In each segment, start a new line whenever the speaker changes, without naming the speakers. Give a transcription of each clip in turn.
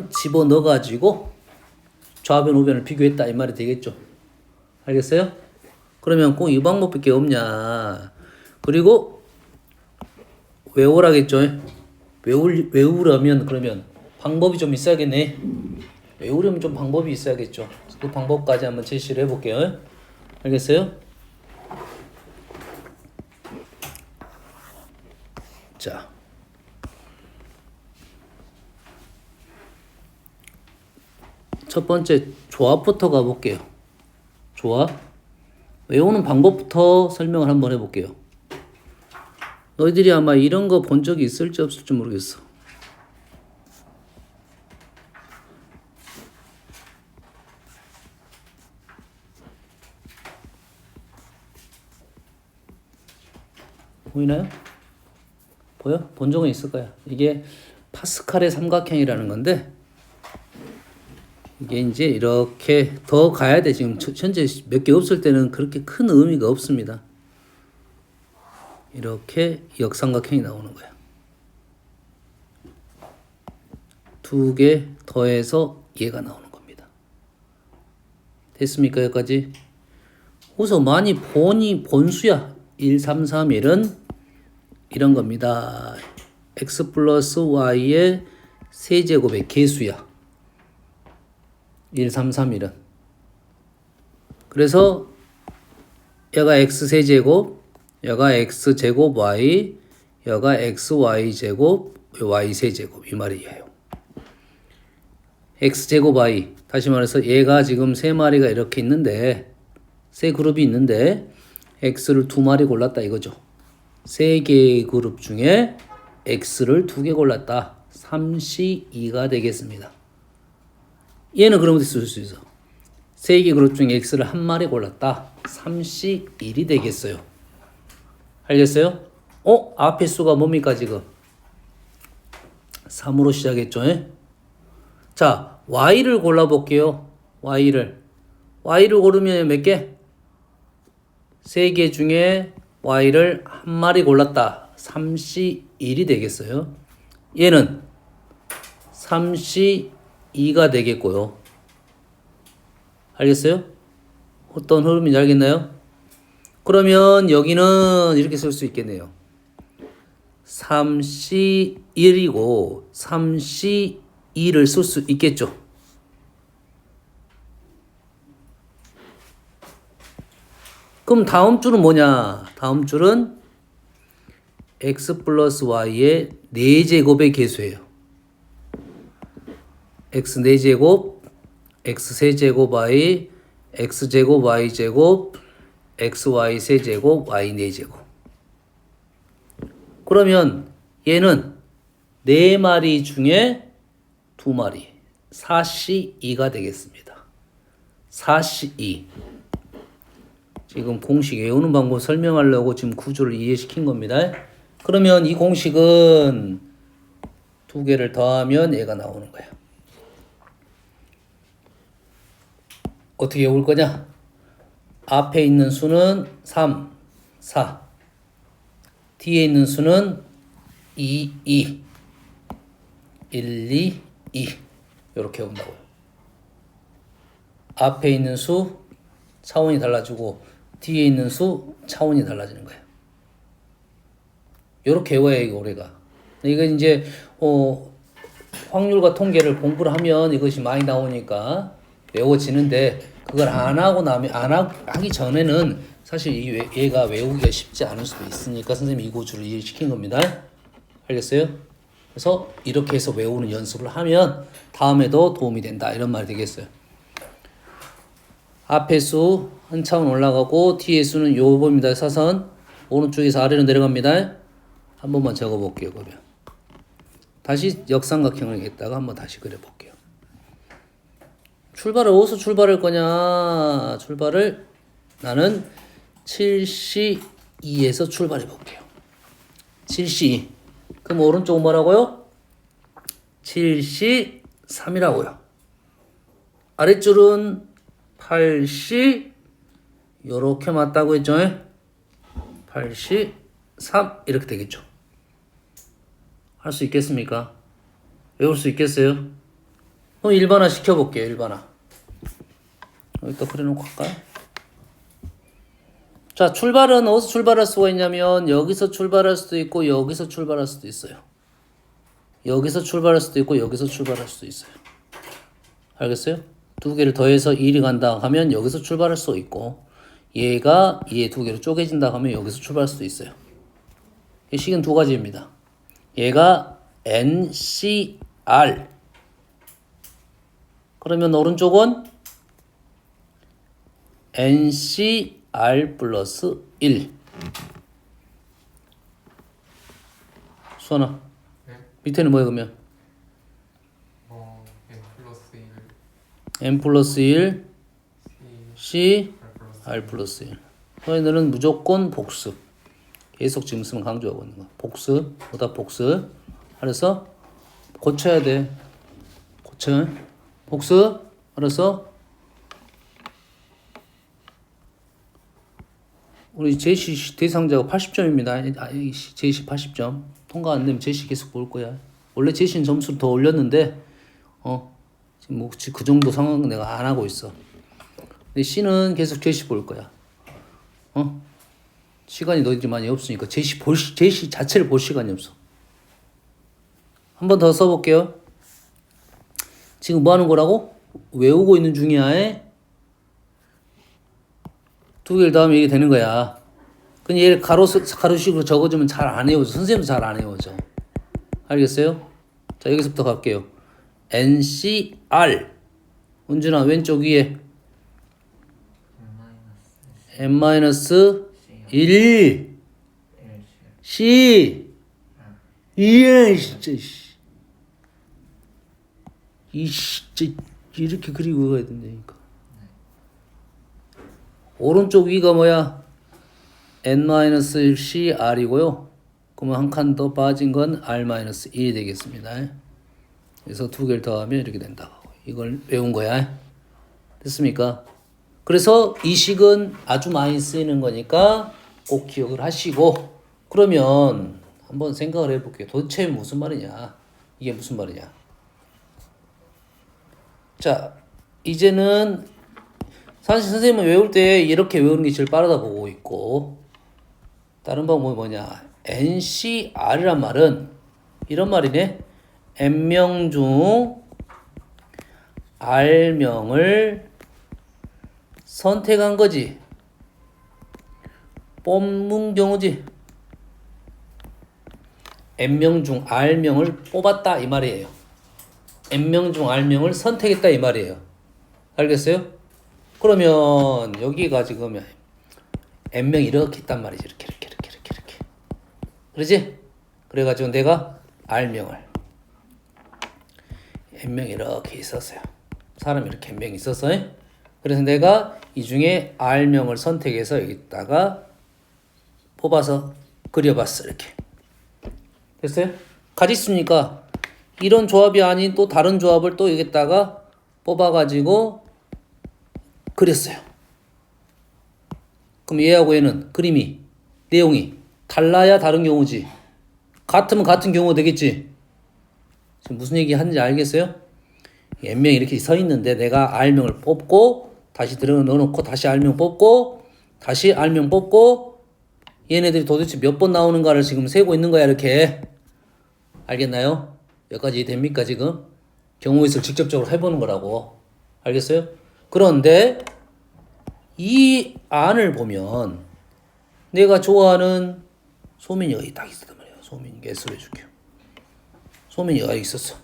집어넣어가지고 좌변 우변을 비교했다 이 말이 되겠죠. 알겠어요? 그러면 꼭 이 방법밖에 없냐. 그리고 외우라겠죠. 외우려면 그러면 방법이 좀 있어야겠네. 외우려면 좀 방법이 있어야겠죠. 그 방법까지 한번 제시를 해볼게요. 알겠어요? 자, 첫 번째 조합부터 가볼게요. 조합. 외우는 방법부터 설명을 한번 해볼게요. 너희들이 아마 이런 거 본 적이 있을지 없을지 모르겠어. 보이나요? 보여? 본 적은 있을 거야. 이게 파스칼의 삼각형이라는 건데 이게 이제 이렇게 더 가야 돼. 지금 현재 몇 개 없을 때는 그렇게 큰 의미가 없습니다. 이렇게 역삼각형이 나오는 거야. 두 개 더해서 얘가 나오는 겁니다. 됐습니까? 여기까지? 우선 많이 본수야. 1, 3, 3, 1은 이런 겁니다. x 플러스 y의 세제곱의 개수야. 1, 3, 3, 1은. 그래서 얘가 x 세제곱, 얘가 x 제곱 y, 얘가 x y 제곱, y 세제곱 이 말이에요. x 제곱 y. 다시 말해서 얘가 지금 세 마리가 이렇게 있는데 세 그룹이 있는데 x를 두 마리 골랐다 이거죠. 세 개의 그룹 중에 x를 두 개 골랐다. 3c2가 되겠습니다. 얘는 그럼 어떻게 쓸 수 있어? 세 개 그룹 중에 x를 한 마리 골랐다. 3c1이 되겠어요. 알겠어요? 앞에 수가 뭡니까 지금? 3으로 시작했죠. 자, y를 골라볼게요. y를 고르면 몇 개? 세 개 중에 y를 한 마리 골랐다. 3c1이 되겠어요. 얘는 3c2가 되겠고요. 알겠어요? 어떤 흐름인지 알겠나요? 그러면 여기는 이렇게 쓸 수 있겠네요. 3c1이고 3c2를 쓸 수 있겠죠. 그럼 다음 줄은 뭐냐? 다음 줄은 x 플러스 y의 4제곱의 개수예요. x 4제곱, x 세제곱 y, x 제곱 y 제곱, x y 세제곱, y 4제곱. 그러면 얘는 4마리 중에 2마리, 4c2가 되겠습니다. 4c2. 지금 공식 외우는 방법 설명하려고 지금 구조를 이해시킨 겁니다. 그러면 이 공식은 두 개를 더하면 얘가 나오는 거야. 어떻게 외울 거냐? 앞에 있는 수는 3, 4. 뒤에 있는 수는 2, 2. 1, 2, 2. 이렇게 외운다고요. 앞에 있는 수 차원이 달라지고 뒤에 있는 수 차원이 달라지는 거예요. 이렇게 외워야 이거 우리가. 이건 이제 확률과 통계를 공부를 하면 이것이 많이 나오니까 외워지는데 그걸 안 하기 전에는 사실 얘가 외우기가 쉽지 않을 수도 있으니까 선생님이 이 구조를 이해시킨 겁니다. 알겠어요? 그래서 이렇게 해서 외우는 연습을 하면 다음에도 도움이 된다 이런 말이 되겠어요. 앞에 수 한 차원 올라가고 뒤에 수는 요 봅니다. 사선 오른쪽에서 아래로 내려갑니다. 한 번만 적어볼게요. 그러면 다시 역삼각형을 했다가 한번 다시 그려볼게요. 출발을 어디서 출발할 거냐? 출발을 나는 7C2에서 출발해 볼게요. 7C2. 그럼 오른쪽은 뭐라고요? 7C3이라고요. 아랫줄은 8C 요렇게 맞다고 했죠? 8C 3 이렇게 되겠죠. 할 수 있겠습니까? 외울 수 있겠어요? 그럼 일반화 시켜볼게요. 일반화. 여기다 그려놓고 할까요? 자, 출발은 어디서 출발할 수가 있냐면 여기서 출발할 수도 있고 여기서 출발할 수도 있어요. 여기서 출발할 수도 있고 여기서 출발할 수도 있어요. 알겠어요? 두 개를 더해서 1이 간다 하면 여기서 출발할 수 있고 얘가 얘 두 개로 쪼개진다 하면 여기서 출발할 수도 있어요. 이 식은 두 가지입니다. 얘가 NCR 그러면 오른쪽은 NCR 플러스 1 수아나
네?
밑에는 뭐야 그러면?
N 플러스 1
N 플러스 1
C
C R 플러스 1 너희들은 무조건 복습 계속 지금 쓰면 강조하고 있는 거야. 복습 보다 복습 그래서 고쳐야 돼. 고쳐 복습 그래서 우리 제시 대상자가 80점입니다. 제시 80점 통과 안 되면 제시 계속 볼 거야. 원래 제시는 점수를 더 올렸는데 지금 뭐 그 정도 상황은 내가 안 하고 있어. 근데 C는 계속 제시 볼 거야. 시간이 너희들 많이 없으니까 제시 자체를 볼 시간이 없어. 한 번 더 써볼게요. 지금 뭐 하는 거라고? 외우고 있는 중이야. 두 개를 더하면 이게 되는 거야. 근데 얘를 가로식으로 적어주면 잘 안 외워져. 선생님도 잘 안 외워져. 알겠어요? 자, 여기서부터 갈게요. NCR. 은준아, 왼쪽 위에. N-1 C. 이야, 진짜. 진짜 이렇게 그리고 가야 된다니까. 오른쪽 위가 뭐야? N-1 CR이고요. 그러면 한 칸 더 빠진 건 R-1이 되겠습니다. 그래서 두 개를 더하면 이렇게 된다고. 이걸 외운 거야. 됐습니까? 그래서 이 식은 아주 많이 쓰이는 거니까 꼭 기억을 하시고 그러면 한번 생각을 해볼게요. 도대체 무슨 말이냐? 이게 무슨 말이냐? 자, 이제는 사실 선생님은 외울 때 이렇게 외우는 게 제일 빠르다 보고 있고 다른 방법이 뭐냐? NCR이란 말은 이런 말이네. N명 중 R명을 선택한 거지. 뽑는 경우지. N명 중 R명을 뽑았다 이 말이에요. N명 중 R명을 선택했다 이 말이에요. 알겠어요? 그러면 여기가 지금 N명이 이렇게 있단 말이지. 이렇게. 그러지? 그래가지고 내가 R명을 N명이 이렇게 있었어요. 사람이 이렇게 N명이 있었어요. 그래서 내가 이 중에 R명을 선택해서 여기다가 뽑아서 그려봤어. 이렇게. 됐어요? 같이 있으니까 이런 조합이 아닌 또 다른 조합을 또 여기다가 뽑아가지고 그렸어요. 그럼 얘하고 얘는 그림이 내용이 달라야 다른 경우지. 같으면 같은 경우가 되겠지. 지금 무슨 얘기 하는지 알겠어요? N명이 이렇게 서 있는데 내가 R명을 뽑고 다시 들어 넣어놓고 다시 R명 뽑고 다시 R명 뽑고 얘네들이 도대체 몇 번 나오는가를 지금 세고 있는 거야. 이렇게. 알겠나요? 여기까지 됩니까 지금? 경우의식을 직접적으로 해보는 거라고. 알겠어요? 그런데 이 안을 보면 내가 좋아하는 소민이가 딱 있었단 말이야. 소민이가 S로 해줄게요. 소민이가 있었어.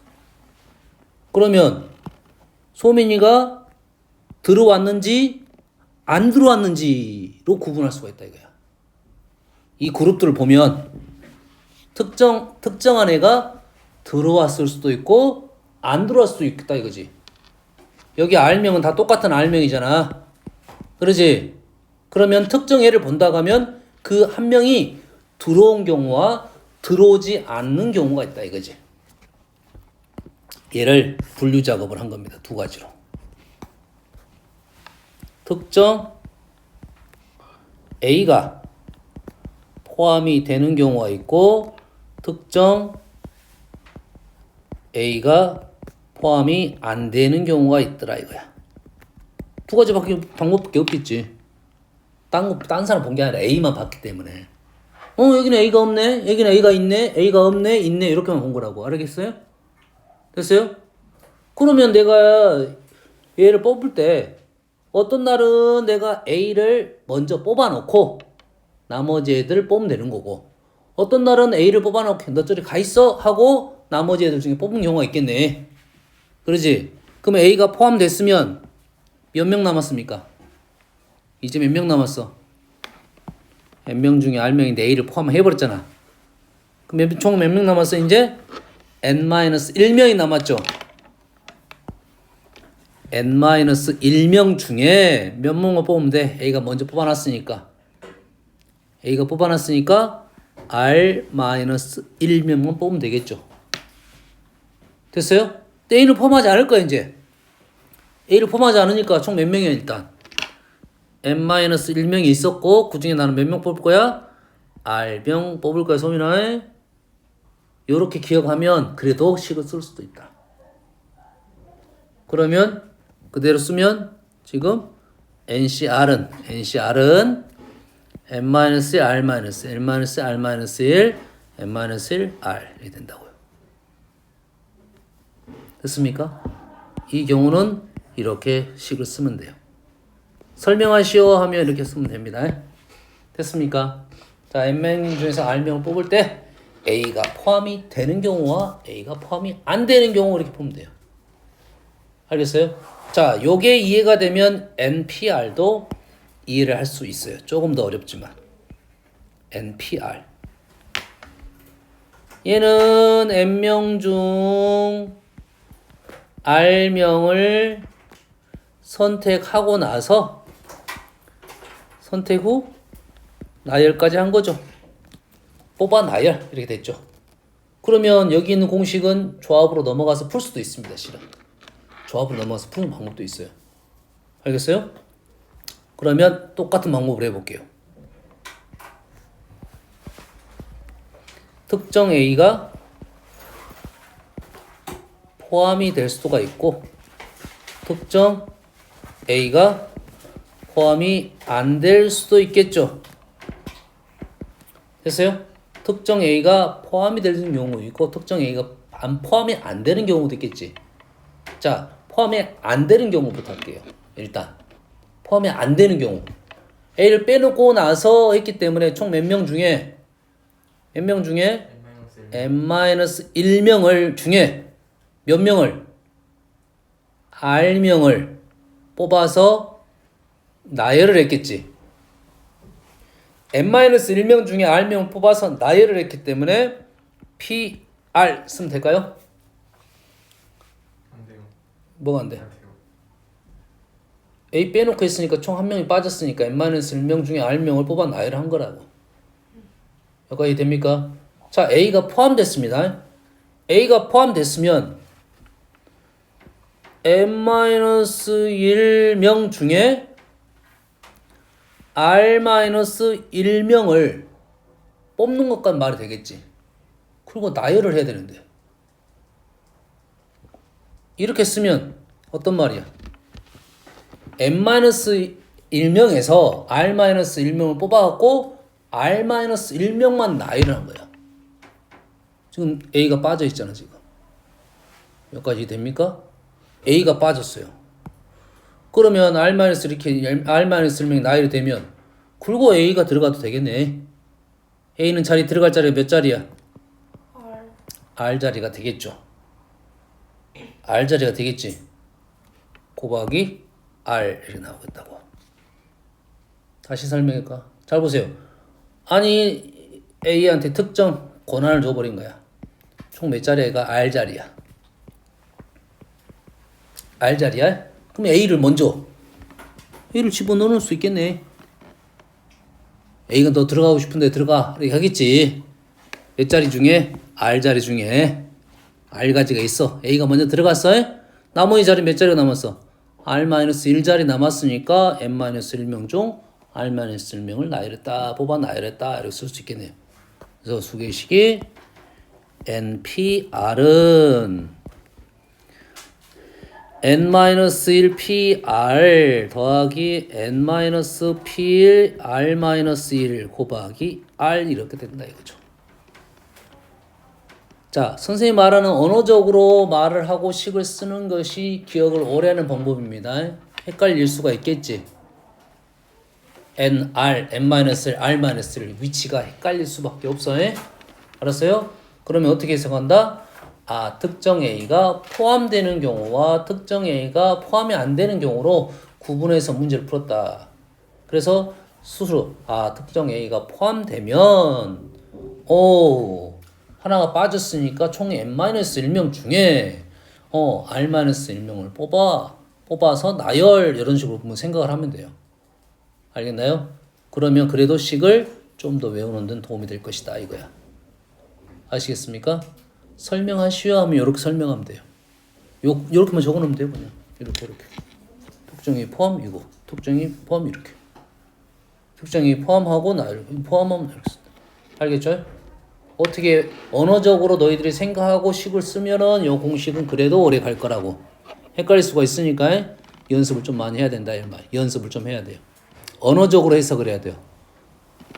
그러면 소민이가 들어왔는지 안 들어왔는지로 구분할 수가 있다 이거야. 이 그룹들을 보면 특정한 애가 들어왔을 수도 있고 안 들어왔을 수도 있다 이거지. 여기 R명은 다 똑같은 R명이잖아. 그러지? 그러면 특정 애를 본다고 하면 그 한 명이 들어온 경우와 들어오지 않는 경우가 있다 이거지. 얘를 분류 작업을 한 겁니다. 두 가지로. 특정 A가 포함이 되는 경우가 있고 특정 A가 포함이 안 되는 경우가 있더라 이거야. 두 가지밖에 방법밖에 없겠지. 딴 사람 본 게 아니라 A만 봤기 때문에. 여기는 A가 없네. 여기는 A가 있네. A가 없네. 있네. 이렇게만 본 거라고. 알겠어요? 됐어요? 그러면 내가 얘를 뽑을 때 어떤 날은 내가 A를 먼저 뽑아놓고 나머지 애들 뽑으면 되는 거고, 어떤 날은 A를 뽑아놓고 너 저리 가 있어 하고 나머지 애들 중에 뽑은 경우가 있겠네. 그러지? 그럼 A가 포함됐으면 몇 명 남았습니까? 이제 몇 명 남았어? N명 중에 R명인데 A를 포함해버렸잖아. 그럼 총 몇 명 남았어 이제? N-1명이 남았죠. N-1명 중에 몇 명만 뽑으면 돼? A가 먼저 뽑아놨으니까. A가 뽑아놨으니까 R-1명만 뽑으면 되겠죠. 됐어요? A를 포함하지 않을 거야 이제. A를 포함하지 않으니까 총 몇 명이야 일단. N-1명이 있었고 그 중에 나는 몇 명 뽑을 거야? R명 뽑을 거야 소민아. 요렇게 기억하면 그래도 식을 쓸 수도 있다. 그러면 그대로 쓰면 지금 NCR은 N-1, R-1, N-1, R-1, N-1, R 이렇게 된다고요. 됐습니까? 이 경우는 이렇게 식을 쓰면 돼요. 설명하시오 하면 이렇게 쓰면 됩니다. 됐습니까? 자, N명 중에서 R명을 뽑을 때 A가 포함이 되는 경우와 A가 포함이 안 되는 경우 이렇게 보면 돼요. 알겠어요? 자, 요게 이해가 되면 NPR도 이해를 할 수 있어요. 조금 더 어렵지만. NPR. 얘는 N명 중 R명을 선택하고 나서 선택 후 나열까지 한 거죠. 뽑아 나열 이렇게 됐죠. 그러면 여기 있는 공식은 조합으로 넘어가서 풀 수도 있습니다. 실은 조합으로 넘어가서 푸는 방법도 있어요. 알겠어요? 그러면 똑같은 방법으로 해볼게요. 특정 A가 포함이 될 수가 있고 특정 A가 포함이 안 될 수도 있겠죠. 됐어요? 특정 A가 포함이 되는 경우도 있고 특정 A가 포함이 안 되는 경우도 있겠지. 자, 포함이 안 되는 경우부터 할게요. 일단 포함이 안 되는 경우 A를 빼놓고 나서 했기 때문에 총 몇 명 중에 N-1명을 중에 몇 명을 R명을 뽑아서 나열을 했겠지. N-1명 중에 R명을 뽑아서 나열을 했기 때문에 PR 쓰면 될까요?
안 돼요.
뭐가 안 돼?
안 돼요.
A 빼놓고 했으니까 총 한 명이 빠졌으니까 N-1명 중에 R명을 뽑아 나열을 한 거라고. 여기까지 됩니까? 자, A가 포함됐습니다. A가 포함됐으면 N-1명 중에 R-1명을 뽑는 것까지 말이 되겠지. 그리고 나열을 해야 되는데. 이렇게 쓰면 어떤 말이야? N-1명에서 R-1명을 뽑아갖고 R-1명만 나열을 한 거야. 지금 A가 빠져 있잖아, 지금. 여기까지 됩니까? A가 빠졌어요. 그러면 R-1명이 나열이 되면 굴고 A가 들어가도 되겠네. A는 자리 들어갈 자리가 몇 자리야? R 자리가 되겠죠. R 자리가 되겠지. 곱하기 R 이렇게 나오겠다고. 다시 설명할까? 잘 보세요. 아니 A한테 특정 권한을 줘버린 거야. 총 몇 자리가 R 자리야. R 자리야? 그럼 A를 먼저 A를 집어넣을 수 있겠네. A가 너 들어가고 싶은데 들어가 이렇게 하겠지. 몇 자리 중에? R 자리 중에 R 가지가 있어. A가 먼저 들어갔어. 나머지 자리 몇 자리가 남았어? R-1자리 남았으니까 N-1명 중 R-1명을 나열했다. 뽑아 나열했다. 이렇게 쓸 수 있겠네요. 그래서 수계식이 NPR은 n-1 pr 더하기 n-p1 r-1 곱하기 r 이렇게 된다 이거죠. 자, 선생님이 말하는 언어적으로 말을 하고 식을 쓰는 것이 기억을 오래 하는 방법입니다. 헷갈릴 수가 있겠지. n-r, n-1, r-1 위치가 헷갈릴 수밖에 없어. 알았어요? 그러면 어떻게 해석한다? 아, 특정 A가 포함되는 경우와 특정 A가 포함이 안 되는 경우로 구분해서 문제를 풀었다. 그래서 스스로 특정 A가 포함되면 하나가 빠졌으니까 총 n-1명 중에 r-1명을 뽑아서 나열 이런 식으로 생각을 하면 돼요. 알겠나요? 그러면 그래도 식을 좀 더 외우는 데는 도움이 될 것이다 이거야. 아시겠습니까? 설명하시오 하면 이렇게 설명하면 돼요. 요렇게만 적어놓으면 돼요. 그냥 이렇게 특정이 포함 이거 특정이 포함 이렇게 특정이 포함하고 나열 포함하면 이렇게 쓴다. 알겠죠? 어떻게 언어적으로 너희들이 생각하고 식을 쓰면은 요 공식은 그래도 오래 갈 거라고. 헷갈릴 수가 있으니까 연습을 좀 많이 해야 된다 이 말. 연습을 좀 해야 돼요. 언어적으로 해석을 해야 돼요.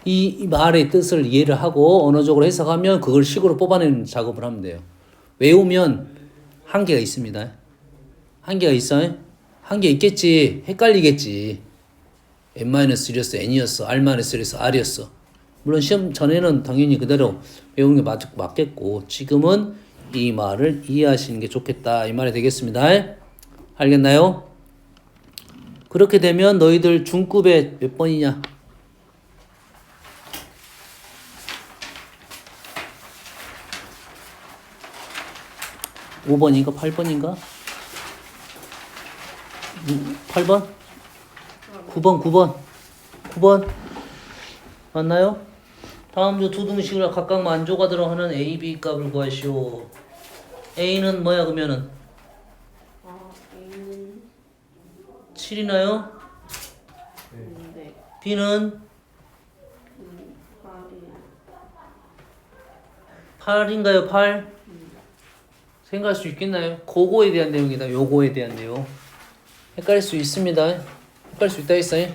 이 말의 뜻을 이해를 하고 언어적으로 해석하면 그걸 식으로 뽑아내는 작업을 하면 돼요. 외우면 한계가 있습니다. 한계가 있어요? 한계 있겠지. 헷갈리겠지. n-1이었어, n이었어, r-1이었어, r이었어. 물론 시험 전에는 당연히 그대로 외우는 게 맞겠고 지금은 이 말을 이해하시는 게 좋겠다 이 말이 되겠습니다. 알겠나요? 그렇게 되면 너희들 중급에 몇 번이냐? 5번인가 8번인가? 8번? 9번 맞나요? 다음 주 두 등식을 각각 만조가 들어가는 A, B 값을 구하시오. A는 뭐야 그러면은?
A는
7이나요?
네.
B는
8이
8인가요? 8? 생각할 수 있겠나요? 그거에 대한 내용이다. 요거에 대한 내용. 헷갈릴 수 있습니다. 헷갈릴 수 있다 했어요.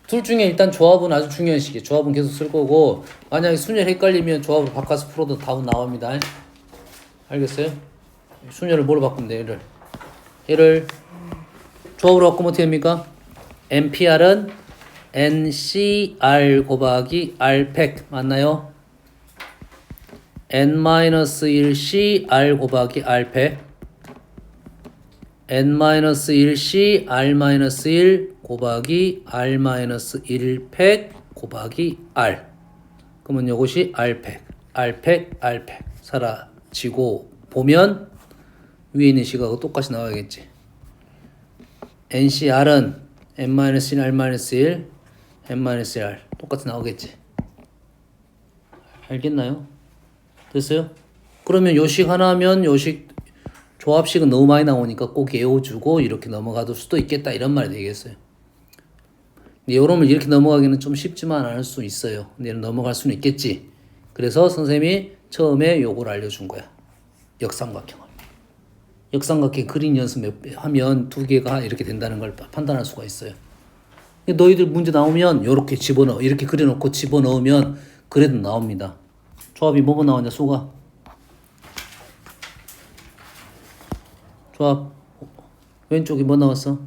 둘 중에 일단 조합은 아주 중요한 시기에 조합은 계속 쓸 거고 만약에 순열 헷갈리면 조합을 바꿔서 풀어도 답은 나옵니다. 알겠어요? 순열을 뭐로 바꾸면 돼? 얘를 조합으로 바꾸면 어떻게 됩니까? NPR은 NCR 곱하기 R팩 맞나요? N-1CR 곱하기 R팩 N-1C R-1 곱하기 R-1팩 곱하기 R 그러면 이것이 R팩 사라지고 보면 위에 있는 식하고 똑같이 나와야겠지. NCR은 N-1 R-1 N-1R 똑같이 나오겠지. 알겠나요? 됐어요? 그러면 요식 하나 하면 요식 조합식은 너무 많이 나오니까 꼭 외워주고 이렇게 넘어가도 수도 있겠다 이런 말이 되겠어요. 근데 요놈을 이렇게 넘어가기는 좀 쉽지만 않을 수 있어요. 근데 넘어갈 수는 있겠지. 그래서 선생님이 처음에 요걸 알려준 거야. 역삼각형을. 역삼각형 그린 연습 하면 두 개가 이렇게 된다는 걸 판단할 수가 있어요. 너희들 문제 나오면 요렇게 집어넣어 이렇게 그려놓고 집어넣으면 그래도 나옵니다. 조합이 뭐뭐 나오냐 수가? 조합 왼쪽이 뭐 나왔어?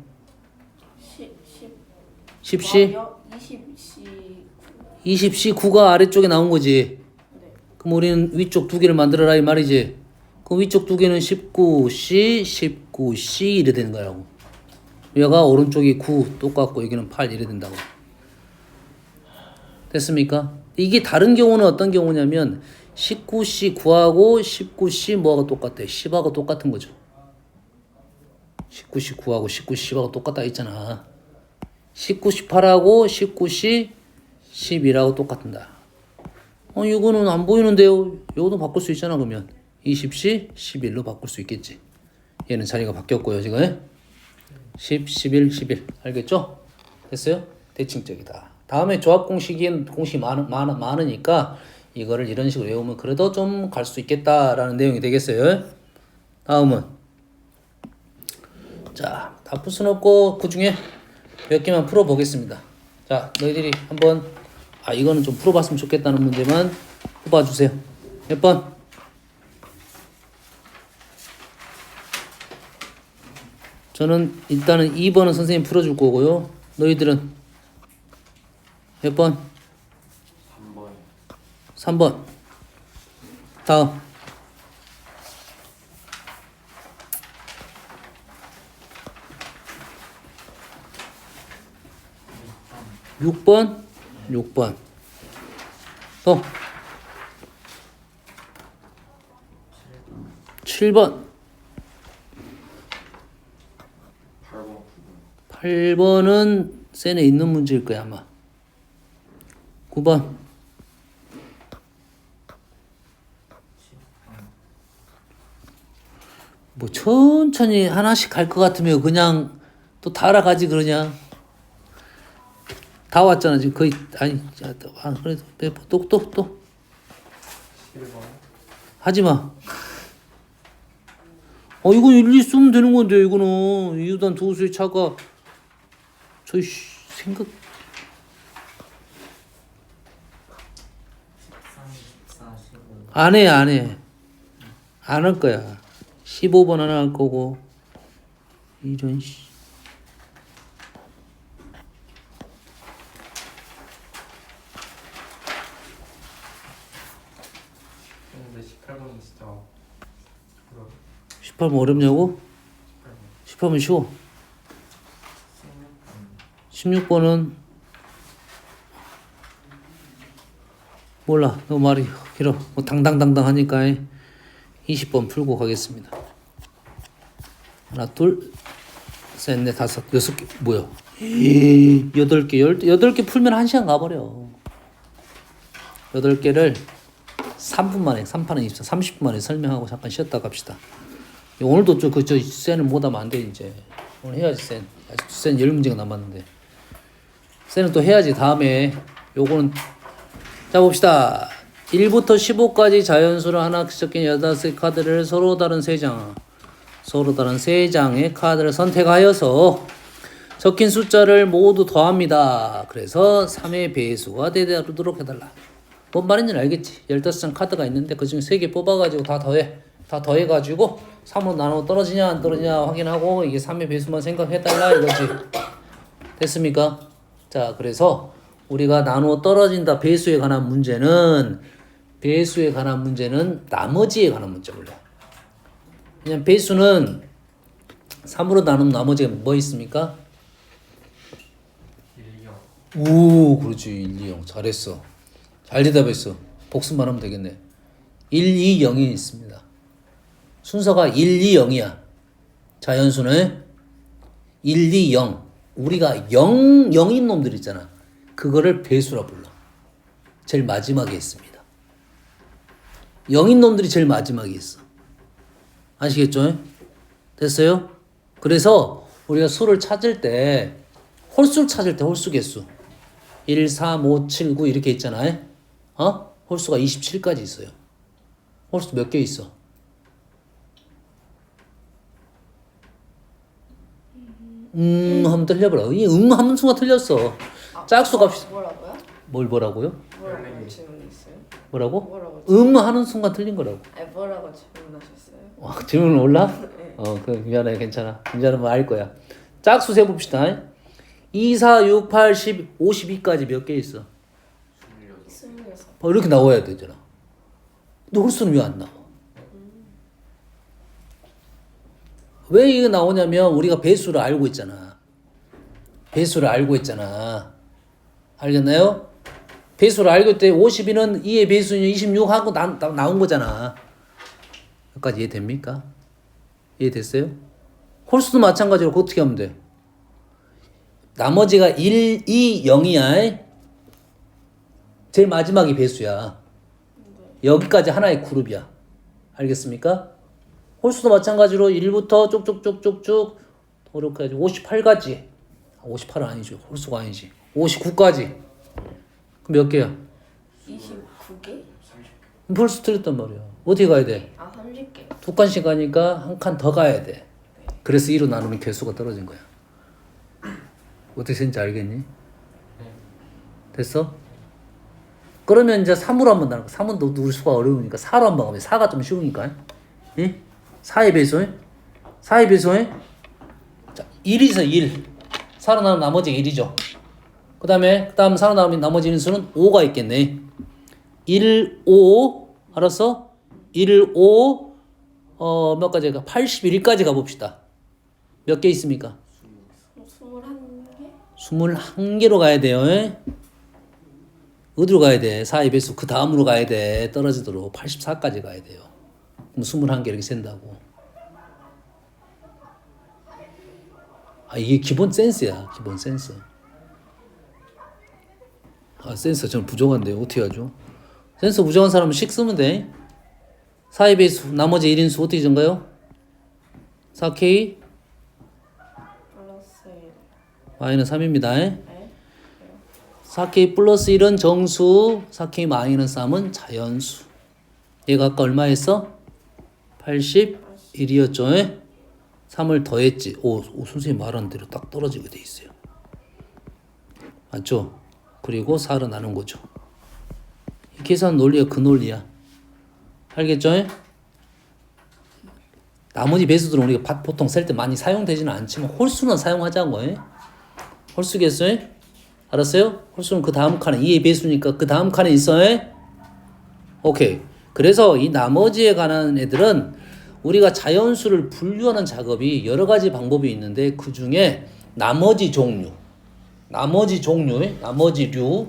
10C? 20C 9가 아래쪽에 나온 거지.
네.
그럼 우리는 위쪽 두 개를 만들어라 이 말이지. 그럼 위쪽 두 개는 19C 이래 되는 거라고. 여가 오른쪽이 9 똑같고 여기는 8 이래 된다고. 됐습니까? 이게 다른 경우는 어떤 경우냐면 19C 9하고 19C 뭐하고 똑같아? 10하고 똑같은 거죠. 19C 9하고 19C 10하고 똑같다 했잖아. 19C 8하고 19C 11하고 똑같다. 이거는 안 보이는데요. 이것도 바꿀 수 있잖아 그러면. 20C 11로 바꿀 수 있겠지. 얘는 자리가 바뀌었고요 지금. 10, 11, 11 알겠죠? 됐어요? 대칭적이다. 다음에 조합 공식이 많으니까 이거를 이런 식으로 외우면 그래도 좀 갈 수 있겠다라는 내용이 되겠어요. 다음은 자, 다 풀 수는 없고 그 중에 몇 개만 풀어보겠습니다. 자, 너희들이 한번 이거는 좀 풀어봤으면 좋겠다는 문제만 뽑아주세요. 몇 번? 저는 일단은 2번은 선생님 풀어줄 거고요. 너희들은 몇 번?
3번.
3번. 다음. 6번. 6번. 또. 7번.
8번.
8번은 센에 있는 문제일 거야 아마. 9번. 뭐 천천히 하나씩 갈 것 같으면 그냥 또 다 알아가지 그러냐. 다 왔잖아 지금 거의. 아니 그래도 또
7번.
하지마. 이거 일일이 쓰면 되는 건데 이거는 이유단 도수의 차가 저희 생각
13, 14, 15.
안 해. 안 할 거야. 15번 하나 할 거고. 이런 씨.
근데 18번은 진짜 어려워.
18번 어렵냐고? 18번 쉬워. 16번은 몰라. 너 말이 길어. 뭐 당당당당 하니까 20번 풀고 가겠습니다. 하나, 둘, 셋, 넷, 다섯, 여섯 개. 뭐야? 8개, 8개 풀면 1시간 가버려. 8개를 3분 만에, 3판은 24, 30분 만에 설명하고 잠깐 쉬었다 갑시다. 오늘도 저 쌤을 못하면 안 돼, 이제. 오늘 해야지, 쌤. 아직 쌤 10문제가 남았는데. 쌤은 또 해야지, 다음에. 요거는. 자, 봅시다. 1부터 15까지 자연수로 하나씩 적힌 8개 카드를 서로 다른 3장의 카드를 선택하여서 적힌 숫자를 모두 더합니다. 그래서 3의 배수가 되도록 해달라. 뭔 말인지는 알겠지? 15장 카드가 있는데 그 중에 3개 뽑아가지고 다 더해. 다 더해가지고 3으로 나누어 떨어지냐 안 떨어지냐 확인하고 이게 3의 배수만 생각해달라 이거지. 됐습니까? 자, 그래서 우리가 나누어 떨어진다 배수에 관한 문제는 나머지에 관한 문제고요. 그냥 배수는 3으로 나누면 나머지가 뭐 있습니까?
1, 2요.
오, 그렇지. 1, 2, 0. 잘했어. 잘 대답했어. 복습만 하면 되겠네. 1, 2, 0이 있습니다. 순서가 1, 2, 0이야. 자연수는 1, 2, 0. 우리가 0인 놈들 있잖아. 그거를 배수라 불러. 제일 마지막에 있습니다. 0인 놈들이 제일 마지막에 있어. 아시겠죠? 됐어요? 그래서 우리가 수를 찾을 때 홀수를 찾을 때 홀수 개수 1, 3, 5, 7, 9 이렇게 있잖아요. 홀수가 27까지 있어요. 홀수 몇 개 있어? 한번 틀려보라. 하면 수가 틀렸어. 짝수 값이
뭐라고요?
뭐라고요?
뭐라고 질문했어요?
뭐라고?
뭐라고
하는 순간 틀린 거라고.
뭐라고 질문하셨어요?
질문 올라?
네.
미안해, 괜찮아. 이제는 뭐 알 거야. 짝수 세봅시다. 2, 4, 6, 8, 10, 52까지 몇 개 있어?
26.
이렇게 나와야 되잖아. 근데 홀수는 왜 안 나와? 왜 이거 나오냐면 우리가 배수를 알고 있잖아. 알겠나요? 배수를 알고 있대. 52는 2의 배수는 26 하고 나온 거잖아. 여기까지 이해됩니까? 이해됐어요? 홀수도 마찬가지로 어떻게 하면 돼? 나머지가 1, 2, 0이야. 제일 마지막이 배수야. 여기까지 하나의 그룹이야. 알겠습니까? 홀수도 마찬가지로 1부터 쭉쭉쭉쭉쭉 이렇게 58까지. 58은 아니죠. 홀수가 아니지. 59까지. 그럼 몇 개야?
29개?
벌써 틀렸단 말이야. 어떻게 가야 돼?
아 30개.
두 칸씩 가니까 한 칸 더 가야 돼. 그래서 2로 나누면 개수가 떨어진 거야. 어떻게 생긴지 알겠니?
네.
됐어? 그러면 이제 3으로 한번 나눠. 3은 너 누를 수가 어려우니까 4로 한번 가면 4가 좀 쉬우니까. 예? 4의 배수. 4의 배수. 자, 1이서 1. 4로 나누면 나머지 1이죠. 그 다음 4로 나누면 나머지 인수는 5가 있겠네. 1, 5. 알았어? 1, 5. 몇 가지가? 81까지 가봅시다. 몇 개 있습니까?
21개?
21개로 가야 돼요. 예? 어디로 가야 돼? 4의 배수 그 다음으로 가야 돼. 떨어지도록 84까지 가야 돼요. 그럼 21개 이렇게 센다고. 아 이게 기본 센스야. 기본 센스. 아 센스 저는 부족한데요. 어떻게 하죠? 센스 부족한 사람은 식 쓰면 돼. 4의 배수 나머지 1인수 어떻게 전가요? 4K
플러스 1.
마이너스 3입니다.
네.
4K 플러스 1은 정수, 4K 마이너스 3은 자연수. 얘가 아까 얼마 했어? 81이었죠? 3을 더했지. 오, 선생님 말한 대로 딱 떨어지게 돼 있어요. 맞죠? 그리고 4로 나눈 거죠. 이 계산 논리가 그 논리야. 알겠죠? 나머지 배수들은 우리가 보통 셀 때 많이 사용되지는 않지만 홀수는 사용하자고. 홀수겠어요? 알았어요? 홀수는 그 다음 칸에 2의 배수니까 그 다음 칸에 있어요. 오케이. 그래서 이 나머지에 관한 애들은 우리가 자연수를 분류하는 작업이 여러 가지 방법이 있는데 그 중에 나머지 종류, 나머지류,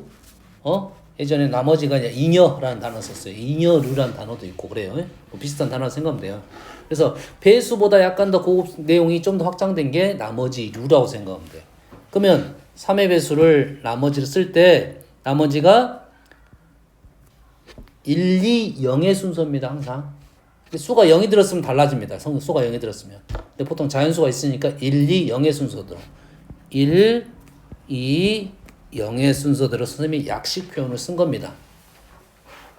예전에 나머지가 아니라 잉여라는 단어 썼어요. 잉여류라는 단어도 있고 그래요. 뭐 비슷한 단어 생각하면 돼요. 그래서 배수보다 약간 더 고급 내용이 좀 더 확장된 게 나머지류라고 생각하면 돼요. 그러면 3의 배수를 나머지를 쓸 때 나머지가 1, 2, 0의 순서입니다. 항상. 수가 0이 들었으면 달라집니다. 수가 0이 들었으면. 근데 보통 자연수가 있으니까 1, 2, 0의 순서대로 1, 2, 0의 순서대로 선생님이 약식 표현을 쓴 겁니다.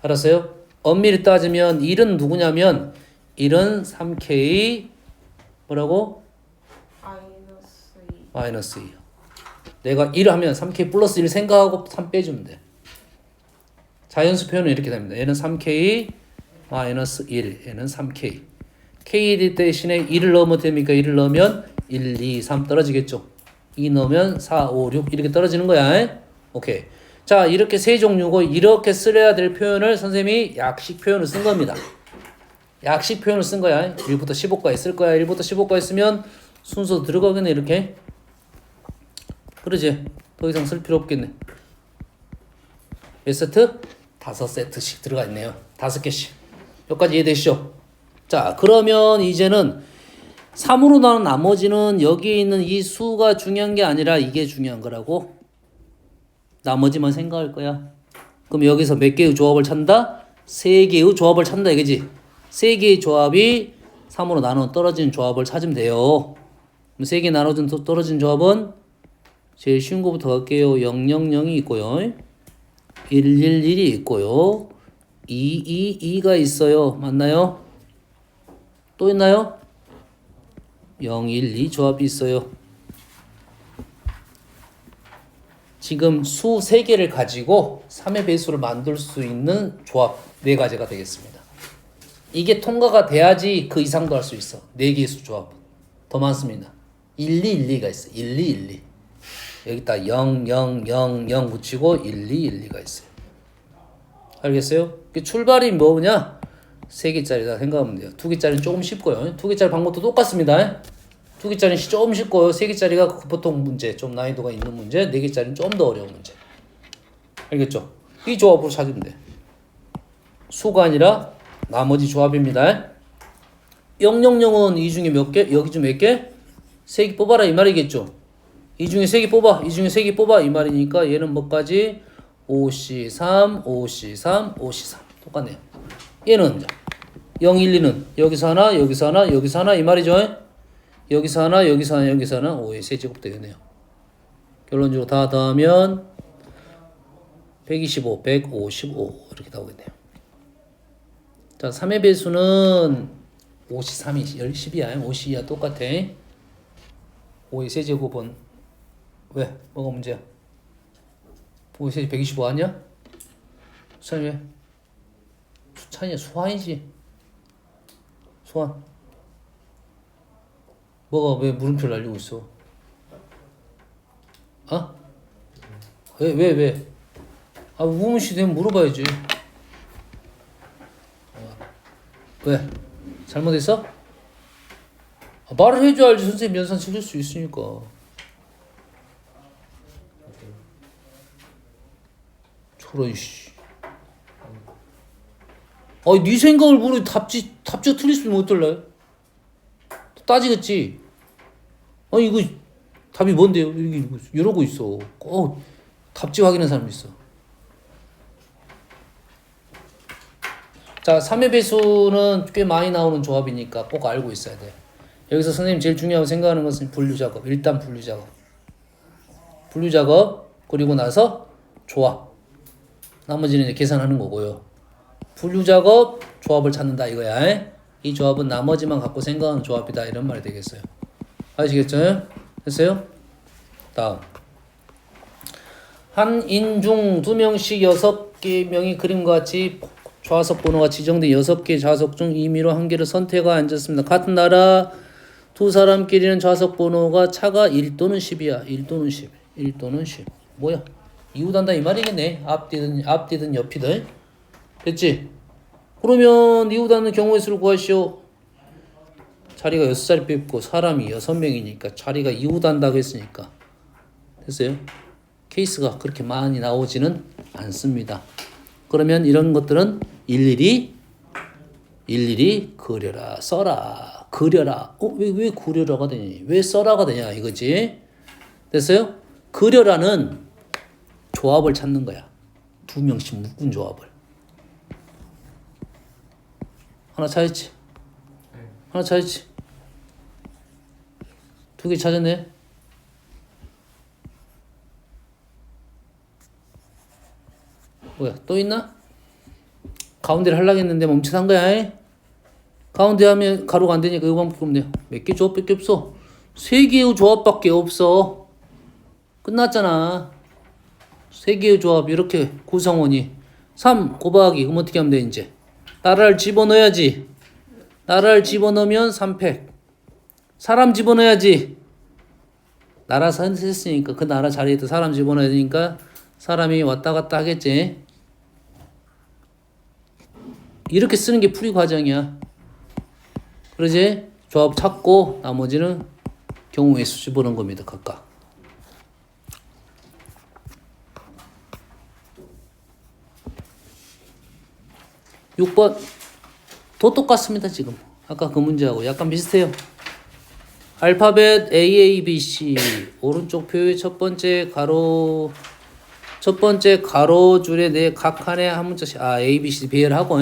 알았어요? 엄밀히 따지면 1은 누구냐면 1은 3K 뭐라고?
마이너스 2.
마이너스 2. 내가 1 하면 3K 플러스 1 생각하고 3 빼주면 돼. 자연수 표현은 이렇게 됩니다. 얘는 3K 마이너스 1, 얘는 3K. K 대신에 1을 넣으면 됩니까? 1을 넣으면 1, 2, 3 떨어지겠죠. 2 넣으면 4, 5, 6 이렇게 떨어지는 거야. 오케이. 자, 이렇게 세 종류고 이렇게 쓰려야 될 표현을 선생님이 약식 표현을 쓴 겁니다. 약식 표현을 쓴 거야. 1부터 15까지 쓸 거야. 1부터 15까지 쓰면 순서 들어가겠네 이렇게. 그러지? 더 이상 쓸 필요 없겠네. 몇 세트? 5세트씩 들어가 있네요. 5개씩. 여기까지 이해되시죠? 자, 그러면 이제는 3으로 나눈 나머지는 여기 있는 이 수가 중요한 게 아니라 이게 중요한 거라고. 나머지만 생각할 거야. 그럼 여기서 몇 개의 조합을 찾는다? 3개의 조합을 찾는다 이거지. 3개의 조합이 3으로 나눠 떨어지는 조합을 찾으면 돼요. 그럼 3개 나눠진 떨어진 조합은 제일 쉬운 거부터 갈게요. 000이 있고요. 111이 있고요. 222가 있어요. 맞나요? 또 있나요? 012 조합이 있어요. 지금 수 3개를 가지고 3의 배수를 만들 수 있는 조합 4가지가 되겠습니다. 이게 통과가 돼야지 그 이상도 할 수 있어. 4개의 수 조합. 더 많습니다. 1212가 있어요. 1212. 여기다 0, 0, 0, 0 붙이고 1212가 있어요. 알겠어요? 출발이 뭐냐? 3개짜리다 생각하면 돼요. 2개짜리는 조금 쉽고요. 2개짜리 방법도 똑같습니다. 2개짜리는 조금 쉽고요. 3개짜리가 보통 문제, 좀 난이도가 있는 문제, 4개짜리는 좀 더 어려운 문제. 알겠죠? 이 조합으로 찾으면 돼. 수가 아니라 나머지 조합입니다. 000은 이 중에 몇 개? 여기 중 몇 개? 3개 뽑아라 이 말이겠죠? 이 중에 3개 뽑아. 이 중에 3개 뽑아 이 말이니까 얘는 뭐까지? 5C3, 5C3, 5C3 똑같네요. 얘는 0, 1, 2는 여기서 하나, 여기서 하나, 여기서 하나 이 말이죠. 여기서 하나, 여기서 하나, 여기서 하나 5의 세제곱 되겠네요. 결론적으로 다 더하면 125, 155 이렇게 나오겠네요. 자, 3의 배수는 5시 3이 10이야. 5시 2야. 똑같아. 5의 세제곱은 왜? 뭐가 문제야? 5의 세제 125 아니야? 수찬이 왜? 수찬이야. 수환이지. 수환. 뭐가 왜 물음표를 날리고 있어? 어? 왜? 아, 우문시 되면 물어봐야지. 왜? 잘못했어? 아, 말을 해줘야지. 선생님 연산 챙길 수 있으니까. 저런 씨. 아니 네 생각을 모르 답지가 틀렸으면 어떨래? 따지겠지. 아니 이거 답이 뭔데요? 이러고 있어. 답지 확인한 사람 있어. 자, 3의 배수는 꽤 많이 나오는 조합이니까 꼭 알고 있어야 돼. 여기서 선생님 제일 중요하고 생각하는 것은 분류작업. 일단 분류작업. 분류작업 그리고 나서 조합. 나머지는 이제 계산하는 거고요. 분류작업, 조합을 찾는다 이거야. 이 조합은 나머지만 갖고 생각하는 조합이다 이런 말이 되겠어요. 아시겠죠? 됐어요? 다음. 한 인중 2명씩 6개 명이 그림과 같이 좌석 번호가 지정된 6개 좌석 중 임의로 한 개를 선택하여 앉았습니다. 같은 나라 두 사람끼리는 좌석 번호가 차가 1 또는 10이야. 1 또는 10. 1 또는 10. 뭐야? 이웃한다 이 말이겠네. 앞뒤든 옆이든. 됐지? 그러면 이웃하는 경우의 수를 구하시오. 자리가 6자리 빼고 사람이 6명이니까 자리가 이웃한다고 했으니까. 됐어요? 케이스가 그렇게 많이 나오지는 않습니다. 그러면 이런 것들은 일일이 그려라, 써라, 그려라. 왜 그려라가 되냐? 왜 써라가 되냐 이거지? 됐어요? 그려라는 조합을 찾는 거야. 2명씩 묶은 조합을. 하나 찾았지? 하나 찾았지? 2개 찾았네? 뭐야 또 있나? 가운데를 하려고 했는데 멈춰선 거야. 가운데 하면 가로가 안 되니까 이거만 보면 돼요. 몇 개 조합밖에 없어? 3개의 조합밖에 없어. 끝났잖아. 3개의 조합 이렇게 구성원이 3 곱하기 그럼 어떻게 하면 돼 이제? 나라를 집어넣어야지. 나라를 집어넣으면 3팩. 사람 집어넣어야지. 나라 선택했으니까 그 나라 자리에 또 사람 집어넣어야 되니까 사람이 왔다 갔다 하겠지. 이렇게 쓰는 게 풀이 과정이야. 그러지? 조합 찾고 나머지는 경우의 수 집어넣은 겁니다. 각각. 6번 더 똑같습니다. 지금 아까 그 문제하고 약간 비슷해요. 알파벳 AABC 오른쪽 표의 첫 번째 가로줄에 네 각 칸에 한 문자씩 ABCD 배열하고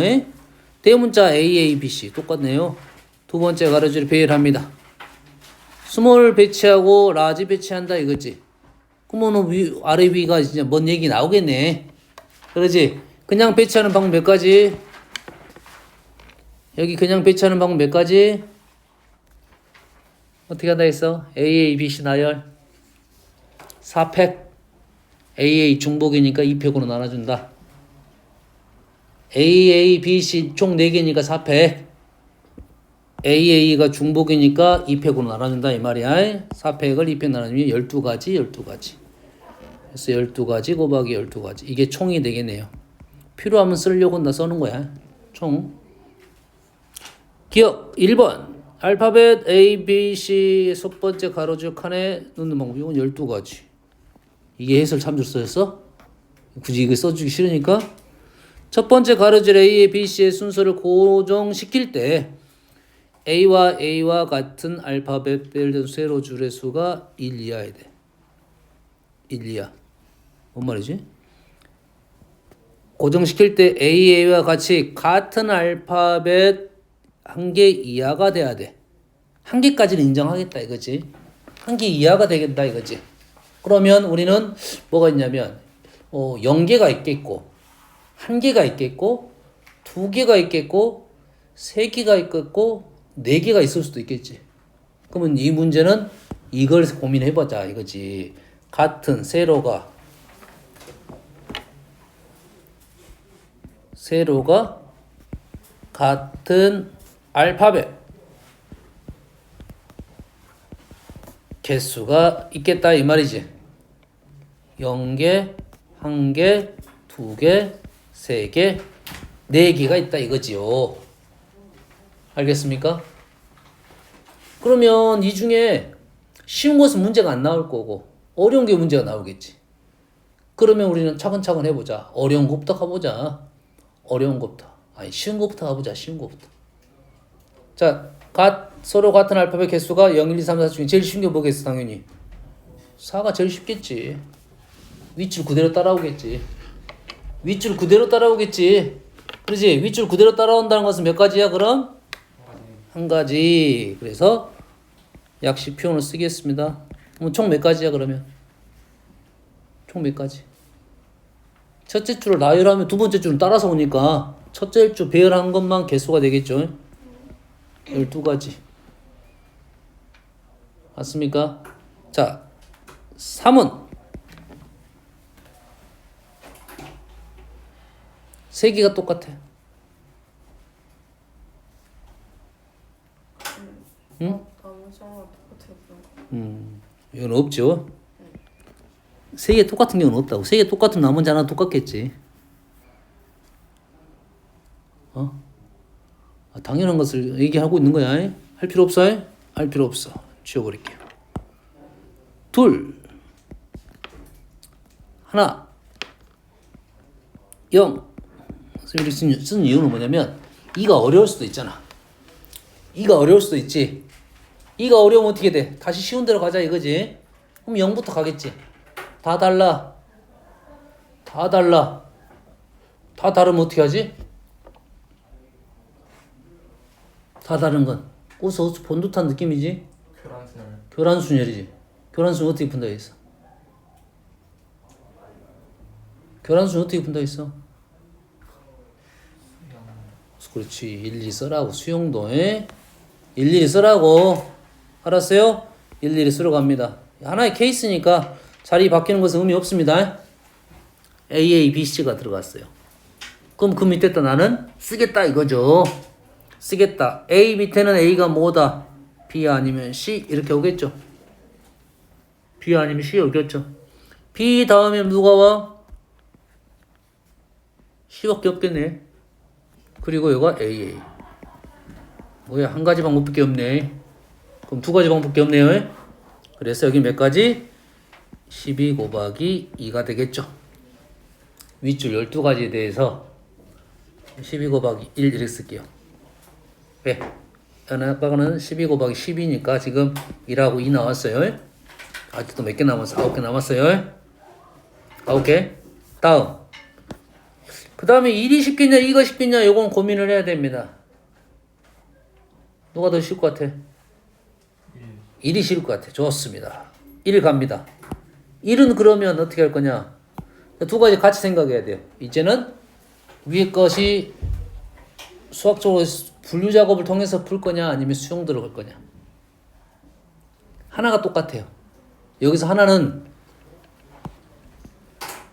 대문자 AABC 똑같네요. 두 번째 가로줄에 배열합니다. 스몰 배치하고 라지 배치한다 이거지. 그러면 아래 위가 진짜 뭔 얘기 나오겠네. 그러지? 그냥 배치하는 방법 몇 가지? 여기 그냥 배치하는 방법 몇 가지? 어떻게 한다 했어? AABC 나열 4팩 AA 중복이니까 2팩으로 나눠준다. AABC 총 4개니까 4팩 AA가 중복이니까 2팩으로 나눠준다 이 말이야. 4팩을 2팩 나눠주면 12가지 그래서 12가지 곱하기 12가지 이게 총이 되겠네요. 필요하면 쓰려고 나 써는 거야. 총 기억 1번 알파벳 A, B, C 첫 번째 가로줄 칸에 넣는 방법 이건 12가지. 이게 해설 참조로 써졌어? 굳이 이거 써주기 싫으니까 첫 번째 가로줄 A, B, C의 순서를 고정시킬 때 A와 같은 알파벳 배열된 세로줄의 수가 1 이하야 돼. 1 이하. 뭔 말이지? 고정시킬 때 A와 같이 같은 알파벳 1개 이하가 돼야 돼. 1개까지는 인정하겠다 이거지. 1개 이하가 되겠다 이거지. 그러면 우리는 뭐가 있냐면 0개가 있겠고 1개가 있겠고 2개가 있겠고 3개가 있겠고 4개가 있을 수도 있겠지. 그러면 이 문제는 이걸 고민해보자 이거지. 같은 세로가 같은 알파벳 개수가 있겠다 이 말이지. 0개, 1개, 2개, 3개, 4개가 있다 이거지요. 알겠습니까? 그러면 이 중에 쉬운 것은 문제가 안 나올 거고 어려운 게 문제가 나오겠지. 그러면 우리는 차근차근 해보자. 어려운 것부터 가보자. 어려운 것부터. 아니 쉬운 것부터 가보자. 쉬운 것부터. 자, 서로 같은 알파벳 개수가 0, 1, 2, 3, 4 중에 제일 쉬운 게 뭐겠어 당연히. 4가 제일 쉽겠지. 윗줄 그대로 따라오겠지. 윗줄 그대로 따라오겠지. 그러지? 윗줄 그대로 따라온다는 것은 몇 가지야 그럼? 한 가지. 그래서 약식 표현을 쓰겠습니다. 그럼 총 몇 가지야 그러면? 총 몇 가지? 첫째 줄을 나열하면 두 번째 줄은 따라서 오니까 첫째 줄 배열한 것만 개수가 되겠죠. 12가지. 맞습니까? 자, 3은 3개가 똑같아. 응?
나머지랑 똑같아요.
이건 없죠. 3개 똑같은 경우는 없다고. 3개 똑같은 나머지 하나 똑같겠지. 당연한 것을 얘기하고 있는 거야. 할 필요 없어? 할 필요 없어. 지워버릴게요. 둘, 하나, 0. 이렇게 쓴 이유는 뭐냐면 이가 어려울 수도 있잖아. 이가 어려울 수도 있지. 이가 어려우면 어떻게 돼? 다시 쉬운 대로 가자 이거지. 그럼 0부터 가겠지. 다 달라. 다 달라. 다 다르면 어떻게 하지? 다 다른 건 어서 본 듯한 느낌이지.
교란순열.
교란순열이지. 교란순 어떻게 푼다 했어? 교란순 어떻게 푼다 했어? 그렇지. 일일이 써라고. 수용도에 일일이 쓰라고. 알았어요? 일일이 쓰러 갑니다. 하나의 케이스니까 자리 바뀌는 것은 의미 없습니다. A, B, C가 들어갔어요. 그럼 그 밑에다 나는 쓰겠다 이거죠. 쓰겠다. A 밑에는 A가 뭐다? B 아니면 C 이렇게 오겠죠. B 아니면 C 오겠죠. B 다음에 누가 와? C밖에 없겠네. 그리고 여기가 AA. 뭐야, 한 가지 방법밖에 없네. 그럼 두 가지 방법밖에 없네요. 그래서 여기 몇 가지? 12 곱하기 2가 되겠죠. 윗줄 12가지에 대해서 12 곱하기 1 이렇게 쓸게요. 왜? 아까는 12 곱하기 10이니까 지금 1하고 2 나왔어요. 아직도 몇 개 남았어? 9개 남았어요. 9개. 다음. 그 다음에 1이 쉽겠냐 2가 쉽겠냐 요건 고민을 해야 됩니다. 누가 더 쉬울 것 같아? 1이 쉬울 것 같아. 좋습니다. 1 갑니다. 1은 그러면 어떻게 할 거냐? 두 가지 같이 생각해야 돼요. 이제는 위에 것이 수학적으로 분류 작업을 통해서 풀 거냐 아니면 수용 들어갈 거냐. 하나가 똑같아요. 여기서 하나는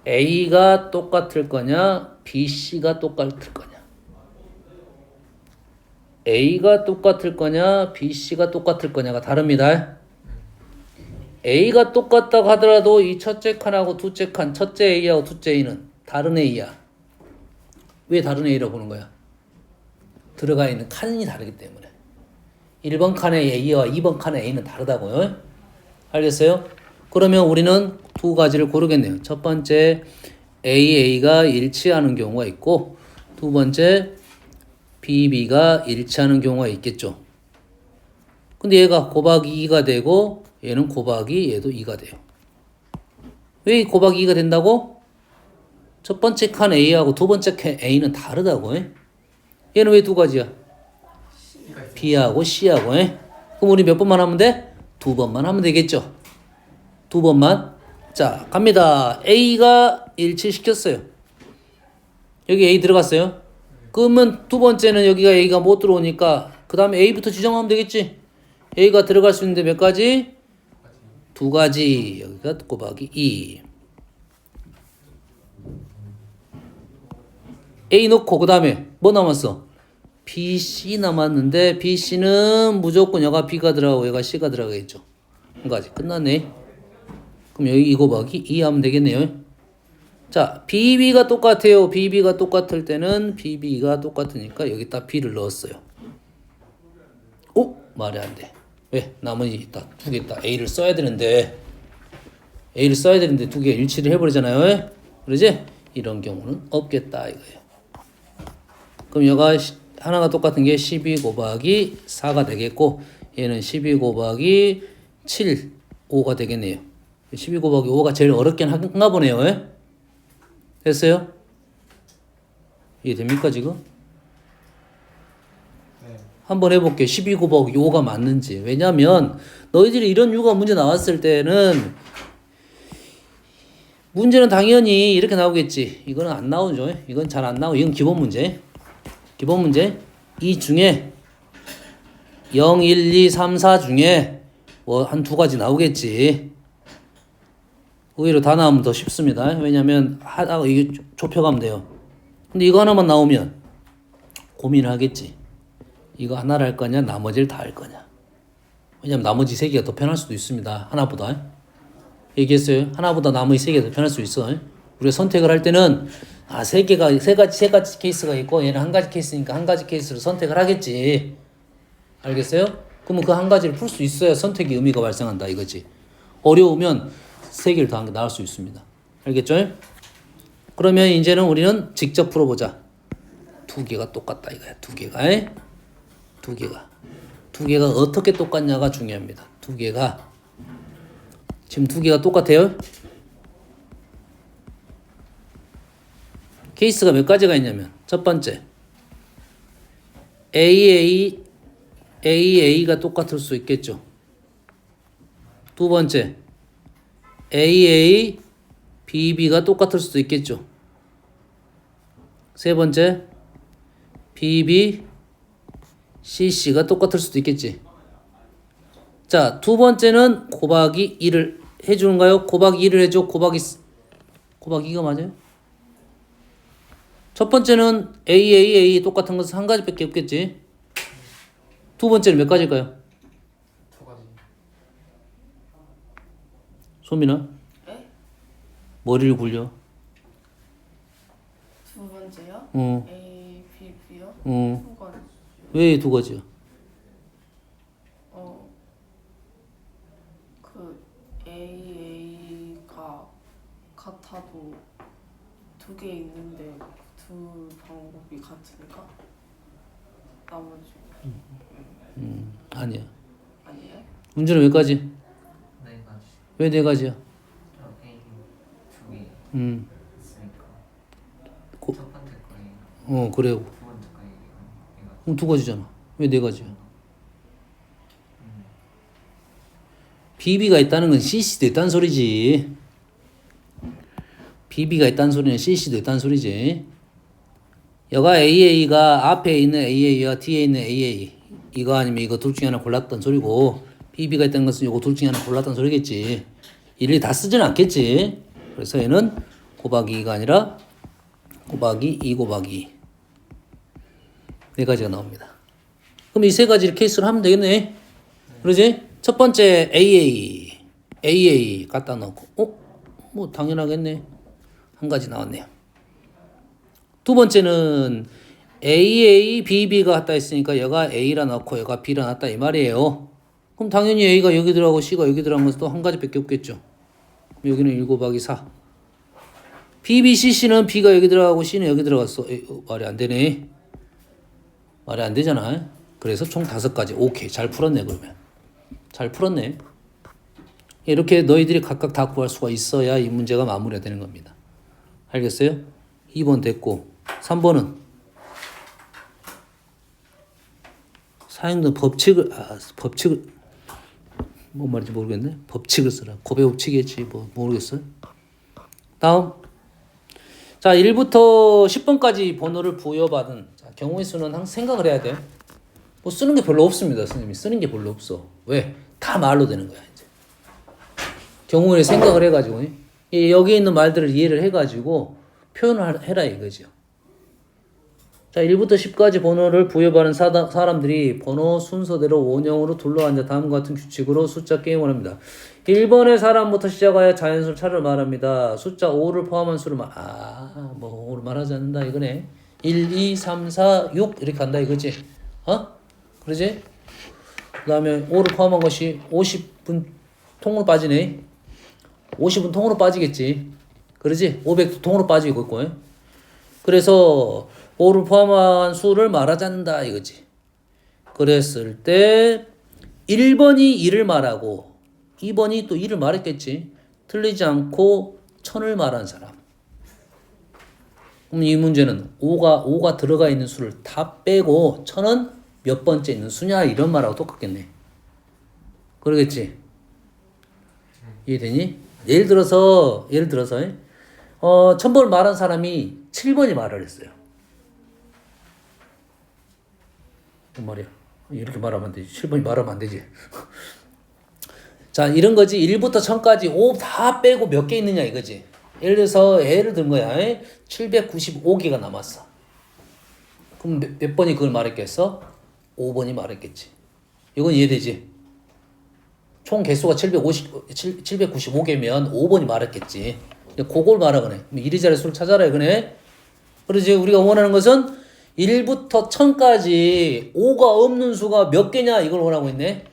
A가 똑같을 거냐 BC가 똑같을 거냐. A가 똑같을 거냐 BC가 똑같을 거냐가 다릅니다. A가 똑같다고 하더라도 이 첫째 칸하고 둘째 칸, 첫째 A하고 둘째 A는 다른 A야. 왜 다른 A라고 보는 거야? 들어가 있는 칸이 다르기 때문에. 1번 칸의 A와 2번 칸의 A는 다르다고요. 알겠어요? 그러면 우리는 두 가지를 고르겠네요. 첫 번째 AA가 일치하는 경우가 있고 두 번째 BB가 일치하는 경우가 있겠죠. 근데 얘가 곱하기 2가 되고 얘는 곱하기 얘도 2가 돼요. 왜 곱하기 2가 된다고? 첫 번째 칸 A하고 두 번째 칸 A는 다르다고. 얘는 왜 두 가지야? B하고 C하고. 그럼 우리 몇 번만 하면 돼? 두 번만 하면 되겠죠. 두 번만. 자, 갑니다. A가 일치시켰어요. 여기 A 들어갔어요? 그러면 두 번째는 여기가 A가 못 들어오니까 그 다음에 A부터 지정하면 되겠지. A가 들어갈 수 있는데 몇 가지? 두 가지. 여기가 곱하기 2. A 넣고 그 다음에 뭐 남았어? B, C 남았는데 B, C는 무조건 여가 B가 들어가고 여가 C가 들어가겠죠. 한 가지 끝났네. 그럼 여기 이 곱하기 2 하면 되겠네요. 자, BB가 똑같아요. BB가 똑같을 때는 BB가 똑같으니까 여기다 B를 넣었어요. 오? 말이 안 돼. 왜? 나머지 있다. 두 개 있다. A를 써야 되는데 두 개 일치를 해버리잖아요. 왜? 그러지? 이런 경우는 없겠다 이거예요. 그럼 여가 하나가 똑같은 게 12 곱하기 4가 되겠고 얘는 12 곱하기 7, 5가 되겠네요. 12 곱하기 5가 제일 어렵긴 한가 보네요. 왜? 됐어요? 이해됩니까 지금?
네.
한번 해볼게. 12 곱하기 5가 맞는지. 왜냐면 너희들이 이런 유가 문제 나왔을 때는 문제는 당연히 이렇게 나오겠지. 이거는 안 나오죠. 이건 잘 안 나오고 이건 기본 문제. 기본 문제. 이 중에 0, 1, 2, 3, 4 중에 뭐 한 두 가지 나오겠지. 의외로 다 나오면 더 쉽습니다. 왜냐면 하다가 이게 좁혀가면 돼요. 근데 이거 하나만 나오면 고민을 하겠지. 이거 하나를 할 거냐, 나머지를 다 할 거냐. 왜냐면 나머지 세 개가 더 편할 수도 있습니다. 하나보다. 얘기했어요. 하나보다 나머지 세 개가 더 편할 수 있어. 우리가 선택을 할 때는 세 가지 케이스가 있고 얘는 한 가지 케이스니까 한 가지 케이스로 선택을 하겠지. 알겠어요? 그러면 그 한 가지를 풀 수 있어야 선택의 의미가 발생한다 이거지. 어려우면 세 개를 더 나올 수 있습니다. 알겠죠? 그러면 이제는 우리는 직접 풀어보자. 두 개가 똑같다 이거야. 두 개가 어떻게 똑같냐가 중요합니다. 지금 두 개가 똑같아요? 케이스가 몇 가지가 있냐면 첫 번째 AA가 똑같을 수 있겠죠. 두 번째 BB가 똑같을 수도 있겠죠. 세 번째 CC가 똑같을 수도 있겠지. 자, 두 번째는 곱하기 2를 해주는가요? 곱하기 2를 해줘. 곱하기 2가 맞아요? 첫 번째는 A 똑같은 것은 한 가지밖에 없겠지. 두 번째는 몇 가지일까요?
두 가지.
소민아?
네?
머리를 굴려.
두 번째요?
어.
A, B, B요?
어.
두 가지.
왜 두 가지야?
그 AA가 같아도 두 개 있는데 두 방법이 같으니까 나머지
아니야.
아니에요?
문제는 몇 가지?
네 가지.
왜 네 가지야?
저 A 두 개 있으니까
고-
첫 번째 거에
그래.
두 번째 거에 얘가
그럼 두 가지잖아. 왜 네 가지야? BB가 있다는 건 CC도 있다는 소리지. BB가 있다는 소리는 CC도 있다는 소리지. 여가 AA가 앞에 있는 AA와 뒤에 있는 AA 이거 아니면 이거 둘 중에 하나 골랐던 소리고 BB가 있다는 것은 이거 둘 중에 하나 골랐던 소리겠지. 일일이 다 쓰지는 않겠지. 그래서 얘는 곱하기 2가 아니라 곱하기 2 곱하기 2. 네 가지가 나옵니다. 그럼 이 세 가지를 케이스로 하면 되겠네. 그러지? 첫 번째 AA 갖다 넣고 뭐 당연하겠네. 한 가지 나왔네요. 두 번째는 BB가 갖다 있으니까 여가 A라 넣고 여가 B라 놨다 이 말이에요. 그럼 당연히 A가 여기 들어가고 C가 여기 들어간 것도 한 가지밖에 없겠죠. 여기는 1 곱하기 4. BC는 B가 여기 들어가고 C는 여기 들어갔어. 말이 안 되네. 말이 안 되잖아. 그래서 총 5가지. 오케이. 잘 풀었네 그러면. 잘 풀었네. 이렇게 너희들이 각각 다 구할 수가 있어야 이 문제가 마무리가 되는 겁니다. 알겠어요? 2번 됐고 3번은 사용된 법칙을 뭔 말인지 모르겠네. 법칙을 쓰라. 고배 법칙이겠지. 뭐 모르겠어요. 다음 자, 1부터 10번까지 번호를 부여받은 자, 경우의 수는 항상 생각을 해야 돼요. 뭐 쓰는 게 별로 없습니다. 선생님이 쓰는 게 별로 없어. 왜? 다 말로 되는 거야. 이제 경우에 생각을 해가지고 여기 있는 말들을 이해를 해가지고 표현을 해라 이거죠. 자, 1부터 10까지 번호를 부여받은 사람들이 번호 순서대로 원형으로 둘러앉아 다음과 같은 규칙으로 숫자 게임을 합니다. 1번의 사람부터 시작하여 자연수를 차례로 말합니다. 숫자 5를 포함한 수를 뭐 5를 말하지 않는다 이거네. 1, 2, 3, 4, 6 이렇게 간다 이거지. 그러지? 그 다음에 5를 포함한 것이 50분 통으로 빠지네. 50은 통으로 빠지겠지. 그러지? 500도 통으로 빠지고 있고. 그래서 5를 포함한 수를 말하지 않는다 이거지. 그랬을 때 1번이 2를 말하고 2번이 또 2를 말했겠지. 틀리지 않고 1000을 말한 사람. 그럼 이 문제는 5가 들어가 있는 수를 다 빼고 1000은 몇 번째 있는 수냐 이런 말하고 똑같겠네. 그러겠지? 이해되니? 예를 들어서 1000번을 말한 사람이 7번이 말을 했어요. 뭔 말이야? 이렇게 말하면 안 되지. 7번이 말하면 안 되지. 자, 이런 거지. 1부터 1000까지 5 다 빼고 몇 개 있느냐 이거지. 예를 들어서 예를 든 거야. 795개가 남았어. 그럼 몇 번이 그걸 말했겠어? 5번이 말했겠지. 이건 이해되지? 총 개수가 795개면 5번이 말했겠지. 그걸 말하거네. 이리저리 수를 찾아라 이거네. 그러지. 우리가 원하는 것은 1부터 1000까지 5가 없는 수가 몇 개냐 이걸 원하고 있네.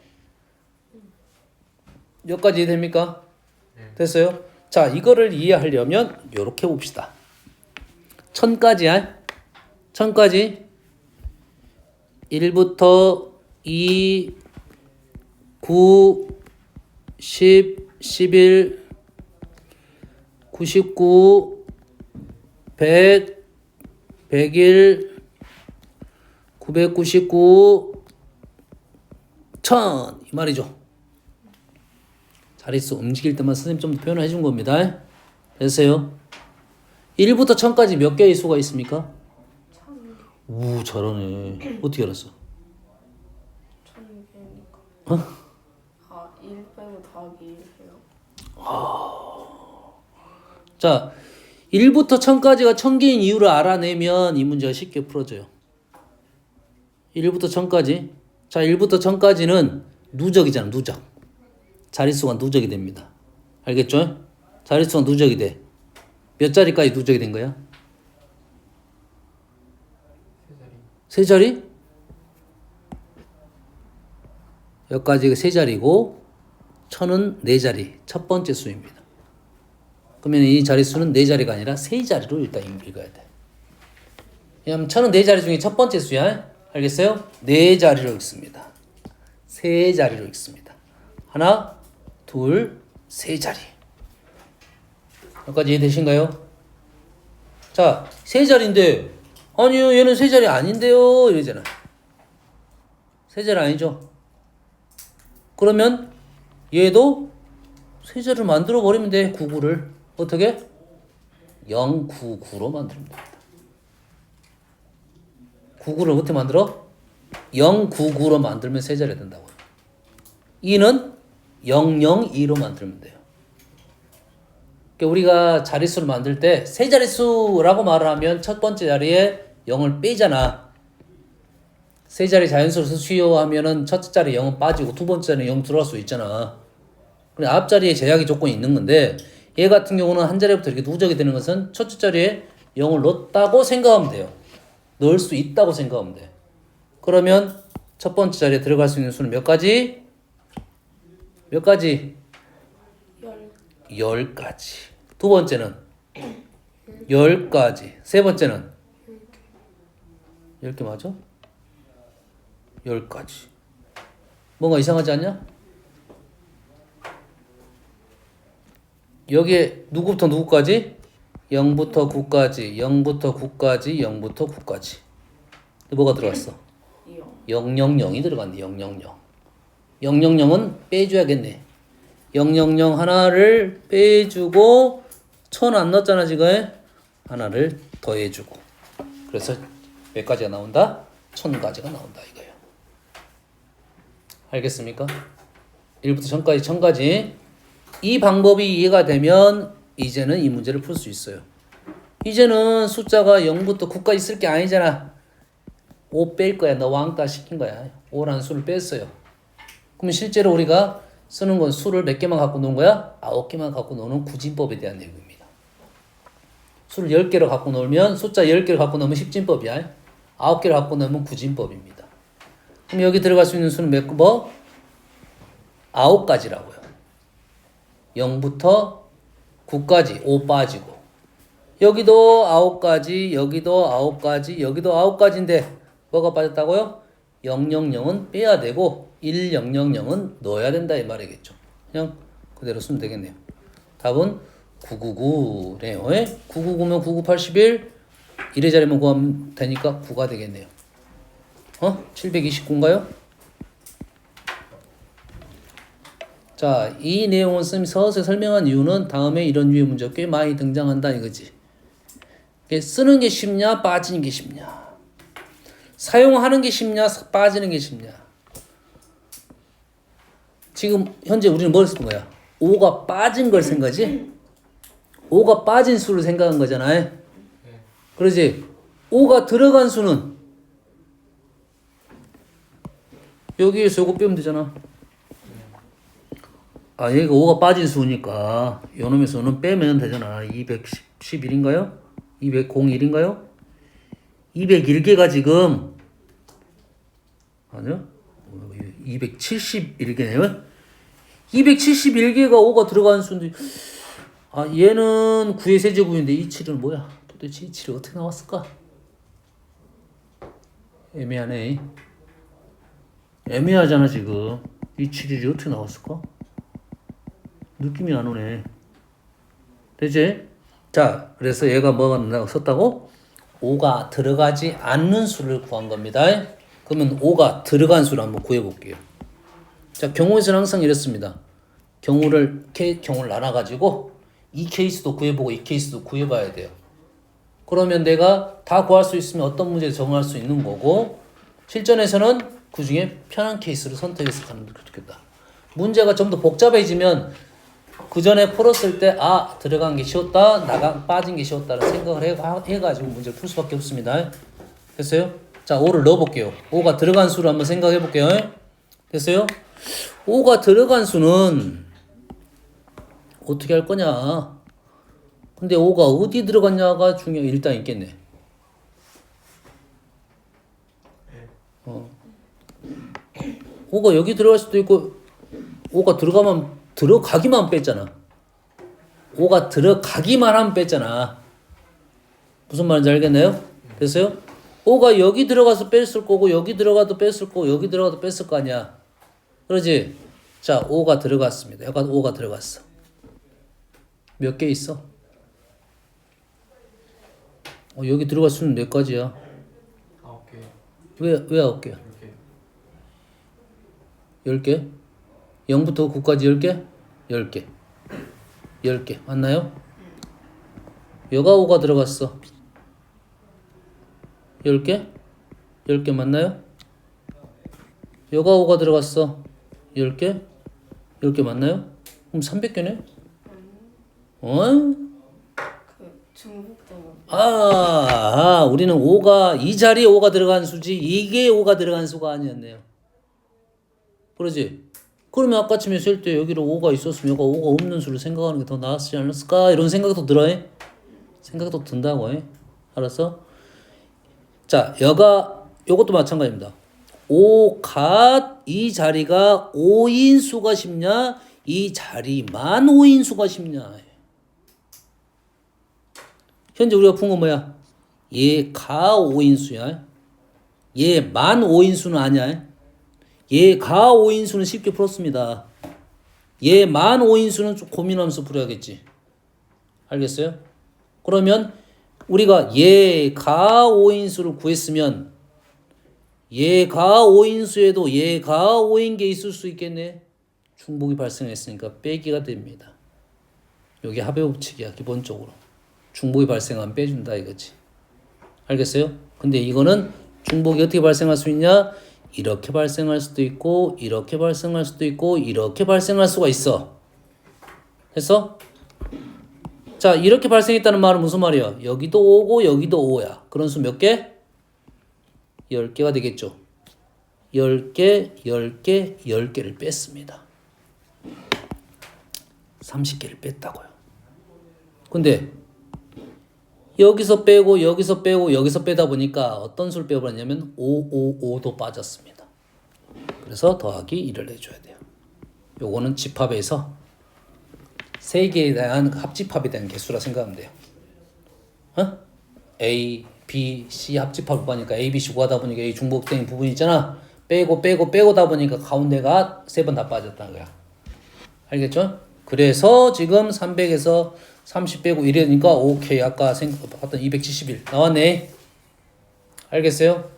몇 가지 됩니까? 됐어요? 자, 이거를 이해하려면 요렇게 봅시다. 1000까지야. 1000까지 1부터 2, 9, 10, 11, 99, 100, 101, 999, 1000 이 말이죠. 자릿수 움직일 때만 선생님 좀 표현을 해준 겁니다. 됐어요? 1부터 1000까지 몇 개의 수가 있습니까? 1000개. 잘하네. 어떻게 알았어?
1000개니까. 1 빼고 더하기 1 해요.
자, 1부터 1000까지가 1000개인 이유를 알아내면 이 문제가 쉽게 풀어져요. 1부터 1000까지. 자, 1부터 1000까지는 누적이잖아, 누적. 자릿수가 누적이 됩니다. 알겠죠? 자릿수가 누적이 돼. 몇 자리까지 누적이 된 거야? 세 자리? 여기까지가 세 자리고 1000은 네 자리. 첫 번째 수입니다. 그러면 이 자릿수는 네 자리가 아니라 세 자리로 일단 읽어야 돼. 왜냐면 1000은 네 자리 중에 첫 번째 수야. 알겠어요? 네 자리로 읽습니다. 세 자리로 읽습니다. 하나, 둘, 세 자리. 여기까지 이해되신가요? 자, 세 자리인데 아니요 얘는 세 자리 아닌데요 이러잖아. 세 자리 아니죠? 그러면 얘도 세 자리를 만들어 버리면 돼. 99를 어떻게? 099로 만들면 됩니다. 99를 어떻게 만들어? 099로 만들면 세 자리 된다고. 2는 002로 만들면 돼요. 그러니까 우리가 자릿수를 만들 때 세 자릿수라고 말을 하면 첫 번째 자리에 0을 빼잖아. 세 자리 자연수를 수요하면은 첫째 자리 0은 빠지고 두 번째 자리에 0 들어갈 수 있잖아. 그래 앞자리에 제약이 조건이 있는 건데 얘 같은 경우는 한 자리부터 이렇게 누적이 되는 것은 첫째 자리에 0을 넣었다고 생각하면 돼요. 넣을 수 있다고 생각하면 돼. 그러면 첫 번째 자리에 들어갈 수 있는 수는 몇 가지? 몇 가지? 10가지. 두 번째는 10가지. 세 번째는 10개 맞아? 10가지. 뭔가 이상하지 않냐? 여기에 누구부터 누구까지? 0부터 9까지, 0부터 9까지, 0부터 9까지. 뭐가 들어갔어? 000이 들어갔네. 000. 000은 빼줘야겠네. 000 하나를 빼주고 1000 안 넣었잖아 지금. 하나를 더해주고 그래서 몇 가지가 나온다? 1000가지가 나온다 이거예요. 알겠습니까? 1부터 1000까지 1000가지. 이 방법이 이해가 되면 이제는 이 문제를 풀 수 있어요. 이제는 숫자가 0부터 9까지 쓸 게 아니잖아. 5 뺄 거야. 너 왕따 시킨 거야. 5라는 수를 뺐어요. 그러면 실제로 우리가 쓰는 건 수를 몇 개만 갖고 노는 거야? 9개만 갖고 노는 구진법에 대한 내용입니다. 수를 10개로 갖고 놀면 숫자 10개를 갖고 놓으면 십진법이야. 9개를 갖고 놓으면 구진법입니다. 그럼 여기 들어갈 수 있는 수는 몇 뭐? 9가지라고요. 0부터 9까지 5 빠지고 여기도 9가지, 여기도 9가지, 여기도 9가지인데 뭐가 빠졌다고요? 000은 빼야 되고 1000은 넣어야 된다 이 말이겠죠. 그냥 그대로 쓰면 되겠네요. 답은 999네요. 999면 9981 1의 자리만 구하면 되니까 9가 되겠네요. 729인가요? 자, 이 내용을 서서히 설명한 이유는 다음에 이런 류의 문제가 꽤 많이 등장한다 이거지. 쓰는 게 쉽냐 빠지는 게 쉽냐, 사용하는 게 쉽냐 빠지는 게 쉽냐. 지금 현재 우리는 뭘 쓴 거야? 5가 빠진 걸 생각하지? 5가 빠진 수를 생각한 거잖아. 그러지? 5가 들어간 수는 여기에서 이거 빼면 되잖아. 아, 얘가 5가 빠진 수니까 요놈의 수는 빼면 되잖아. 211인가요? 201인가요? 201개가 지금 아니요? 271개네요. 271개가 5가 들어간 수인데 아, 얘는 9의 세제곱인데 이 7은 뭐야? 도대체 이 7이 어떻게 나왔을까? 애매하네. 애매하잖아 지금. 이 7이 어떻게 나왔을까? 느낌이 안 오네. 되지? 자, 그래서 얘가 뭐가 썼다고? 5가 들어가지 않는 수를 구한 겁니다. 그러면 5가 들어간 수를 한번 구해볼게요. 자, 경우에서는 항상 이렇습니다. 경우를 나눠가지고 이 케이스도 구해보고 이 케이스도 구해봐야 돼요. 그러면 내가 다 구할 수 있으면 어떤 문제를 정할 수 있는 거고, 실전에서는 그 중에 편한 케이스를 선택해서 가는 게 좋겠다. 문제가 좀 더 복잡해지면 그 전에 풀었을 때 들어간 게 쉬웠다, 빠진 게 쉬웠다는 생각을 해가지고 문제를 풀 수밖에 없습니다. 됐어요? 자, 5를 넣어볼게요. 5가 들어간 수를 한번 생각해볼게요. 됐어요? 5가 들어간 수는 어떻게 할 거냐? 근데 5가 어디 들어갔냐가 일단 있겠네. 5가 여기 들어갈 수도 있고, 5가 들어가기만 뺐잖아. 5가 들어가기만 하면 뺐잖아. 무슨 말인지 알겠나요? 됐어요? 5가 여기 들어가서 뺐을 거고, 여기 들어가도 뺐을 거고, 여기 들어가도 뺐을 거 아니야. 그러지? 자, 5가 들어갔습니다. 약간 5가 들어갔어. 몇 개 있어? 여기 들어갈 수는 몇 가지야?
9개.
왜 9개야? 10개? 0부터 9까지 10개? 10개. 10개. 맞나요? 여가 5가 들어갔어. 10개? 10개 맞나요? 여가 5가 들어갔어. 10개? 10개 맞나요? 그럼 300개네?
그 중복도
우리는 5가 이 자리에 5가 들어간 수지 이게 5가 들어간 수가 아니었네요. 그러지? 그러면 아까쯤에 쓸 때 여기로 5가 있었으면 여기가 5가 없는 수를 생각하는 게 더 나았지 않았을까? 이런 생각도 들어. 생각도 든다고. 알았어? 자, 요것도 마찬가지입니다. 5가 이 자리가 5인 수가 쉽냐? 이 자리만 5인 수가 쉽냐? 현재 우리가 푼 건 뭐야? 얘가 5인 수야. 얘만 5인 수는 아니야. 얘가 5인 수는 쉽게 풀었습니다. 얘만 5인 수는 좀 고민하면서 풀어야겠지. 알겠어요? 그러면 우리가 얘가 5인 수를 구했으면 얘가 5인 수에도 얘가 5인 게 있을 수 있겠네. 중복이 발생했으니까 빼기가 됩니다. 여기 합의 법칙이야, 기본적으로. 중복이 발생하면 빼준다 이거지. 알겠어요? 근데 이거는 중복이 어떻게 발생할 수 있냐? 이렇게 발생할 수도 있고 이렇게 발생할 수도 있고 이렇게 발생할 수가 있어. 됐어? 자, 이렇게 발생했다는 말은 무슨 말이야? 여기도 5고 여기도 5야. 그런 수 몇 개? 10개가 되겠죠. 10개, 10개, 10개를 뺐습니다. 30개를 뺐다고요. 근데 여기서 빼고 여기서 빼고 여기서 빼다 보니까 어떤 수를 빼버렸냐면 5도 빠졌습니다. 그래서 더하기 1을 해줘야 돼요. 요거는 집합에서 세 개에 대한 합집합에 대한 개수라 생각하면 돼요. A, B, C 합집합을 구하니까 A, B, C 구하다 보니까 이 중복된 부분 있잖아. 빼고다 보니까 가운데가 3번 다 빠졌다는 거야. 알겠죠? 그래서 지금 300에서 30 빼고 이러니까 오케이. 아까 봤던 271 나왔네. 알겠어요?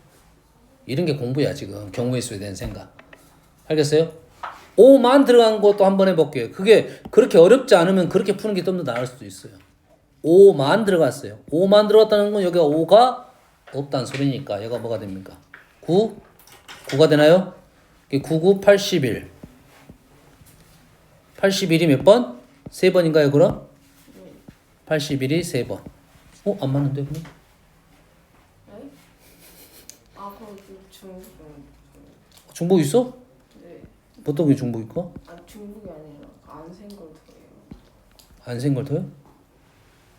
이런 게 공부야 지금. 경우의 수에 대한 생각. 알겠어요? 5만 들어간 것도 한번 해볼게요. 그게 그렇게 어렵지 않으면 그렇게 푸는 게 좀 더 나을 수도 있어요. 5만 들어갔어요. 5만 들어갔다는 건 여기가 5가 없다는 소리니까 얘가 뭐가 됩니까? 9? 9가 되나요? 9, 9, 81. 81이 몇 번? 3번인가요 그럼? 81이 3번. 안 맞는데 그럼?
네? 아 그럼 중복.
중복 있어?
네.
보통 게 중복 있고?
아 중복이 아니라 안 센 걸 더해요.
안 센 걸 더요?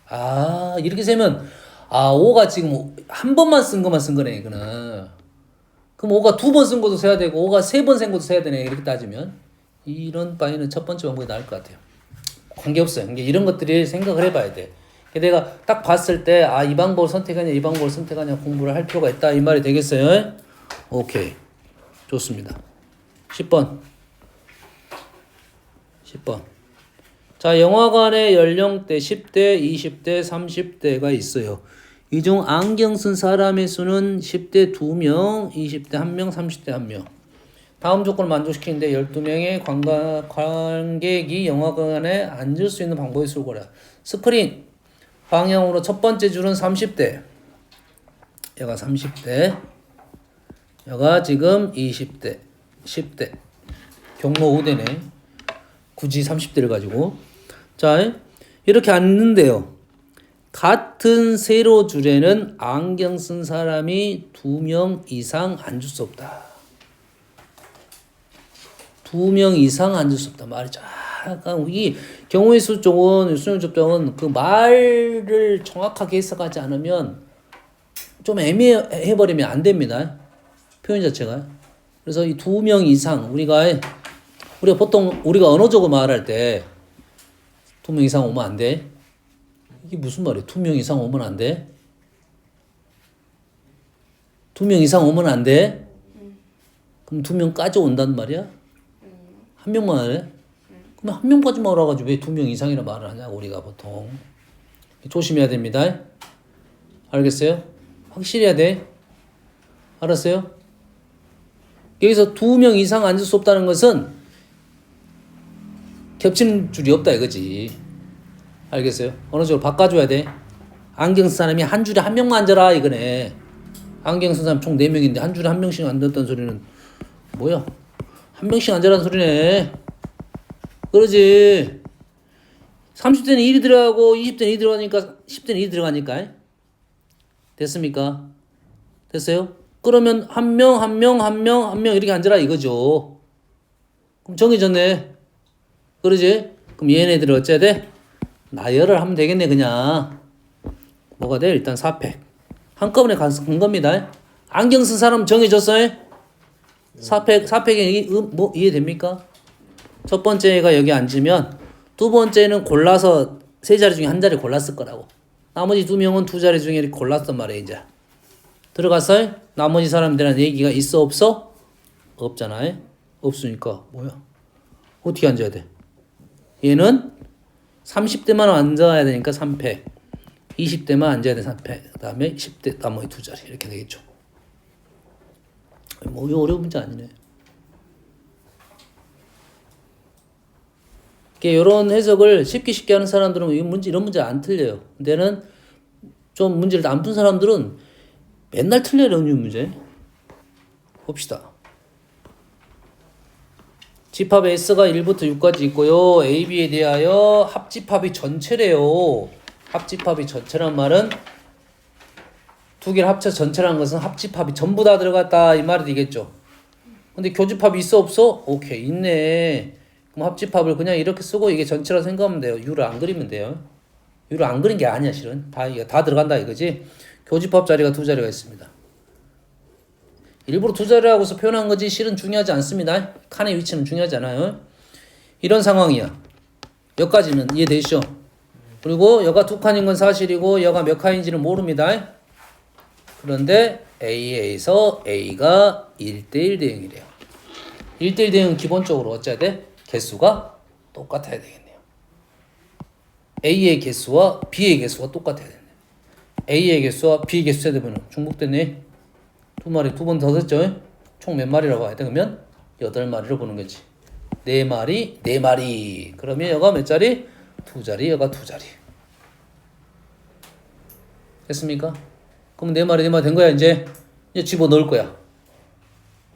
아 이렇게 세면 5가 지금 한 번만 쓴 것만 쓴 거네 이거는. 그럼 5가 2번 쓴 것도 세야 되고 5가 3번 쓴 것도 세야 되네 이렇게 따지면 이런 바에는 첫 번째 방법이 나을 것 같아요. 관계없어요. 그러니까 이런 것들이 생각을 해봐야 돼. 내가 딱 봤을 때 이 방법을 선택하냐 이 방법을 선택하냐 공부를 할 필요가 있다 이 말이 되겠어요? 오케이 좋습니다. 10번 자 영화관에 연령대 10대 20대 30대가 있어요. 이 중 안경 쓴 사람의 수는 10대 2명 20대 1명 30대 1명. 다음 조건을 만족시키는데 12명의 관객이 영화관에 앉을 수 있는 방법의 수를 고려. 스크린 방향으로 첫 번째 줄은 30대. 얘가 30대. 얘가 지금 20대. 10대. 경로 5대네. 굳이 30대를 가지고. 자, 이렇게 앉는데요. 같은 세로 줄에는 안경 쓴 사람이 2명 이상 앉을 수 없다. 2명 이상 앉을 수 없다 말이죠. 약간 이 경우의 수 쪽은 수능 접종은 그 말을 정확하게 해석하지 않으면 좀 애매해 버리면 안 됩니다. 표현 자체가. 그래서 이 2명 이상 우리가 보통 우리가 언어적으로 말할 때 2명 이상 오면 안 돼. 이게 무슨 말이에요? 2명 이상 오면 안 돼? 2명 이상 오면 안 돼? 그럼 2명까지 온단 말이야? 한 명만 하래? 그럼 한 명까지만 오라가지고 왜 2명 이상이라 말을 하냐고 우리가 보통. 조심해야 됩니다. 알겠어요? 확실히 해야 돼. 알았어요? 여기서 2명 이상 앉을 수 없다는 것은 겹치는 줄이 없다 이거지. 알겠어요? 어느 쪽으로 바꿔줘야 돼. 안경 쓴 사람이 한 줄에 한 명만 앉아라 이거네. 안경 쓴 사람 총 4명인데 한 줄에 한 명씩 앉았다는 소리는 뭐야? 한 명씩 앉으라는 소리네. 그러지. 30대는 1이 들어가고 20대는 2이 들어가니까 10대는 2이 들어가니까. 됐습니까? 됐어요? 그러면 한 명 이렇게 앉으라 이거죠. 그럼 정해졌네. 그러지? 그럼 얘네들을 어째야 돼? 나열을 하면 되겠네 그냥. 뭐가 돼? 일단 4팩. 한꺼번에 간 겁니다. 안경 쓴 사람 정해졌어요? 4팩이 뭐 이해됩니까? 첫 번째가 여기 앉으면 두 번째는 골라서 세 자리 중에 한 자리 골랐을 거라고. 나머지 2명은 2자리 중에 이렇게 골랐단 말이에요 이제. 들어갔어요? 나머지 사람들한테 얘기가 있어 없어? 없잖아요. 없으니까 뭐야? 어떻게 앉아야 돼? 얘는 30대만 앉아야 되니까 3팩. 20대만 앉아야 돼 3팩. 그 다음에 10대 나머지 2자리 이렇게 되겠죠. 뭐 어려운 문제 아니네. 이런 해석을 쉽게 하는 사람들은 이런 문제 안 틀려요. 근데는 좀 문제를 안 푼 사람들은 맨날 틀려요, 영유 문제. 봅시다. 집합 S가 1부터 6까지 있고요. A, B에 대하여 합집합이 전체래요. 합집합이 전체란 말은 두 개를 합쳐 전체라는 것은 합집합이 전부 다 들어갔다 이 말이 되겠죠. 근데 교집합이 있어 없어? 오케이 있네. 그럼 합집합을 그냥 이렇게 쓰고 이게 전체라 생각하면 돼요. U를 안 그리면 돼요. U를 안 그린 게 아니야 실은. 이거 다 들어간다 이거지. 교집합 자리가 두 자리가 있습니다. 일부러 두 자리라고서 표현한 거지 실은 중요하지 않습니다. 칸의 위치는 중요하지 않아요. 이런 상황이야. 여기까지는 이해되시죠? 그리고 여가 두 칸인 건 사실이고 여가 몇 칸인지는 모릅니다. 그런데 A에서 A가 1대1 대응이래요. 1대1 대응은 기본적으로 어째야 돼? 개수가 똑같아야 되겠네요. A의 개수와 B의 개수가 똑같아야 되네. A의 개수와 B의 개수 세되면 중복되네. 두 마리 두 번 더 됐죠? 총 몇 마리라고 해야 돼? 그러면 8마리로 보는 거지. 4마리 4마리. 그러면 여가 몇 자리? 2자리 여가 2자리. 됐습니까? 그럼 4마리 4마리 된 거야 이제 집어넣을 거야.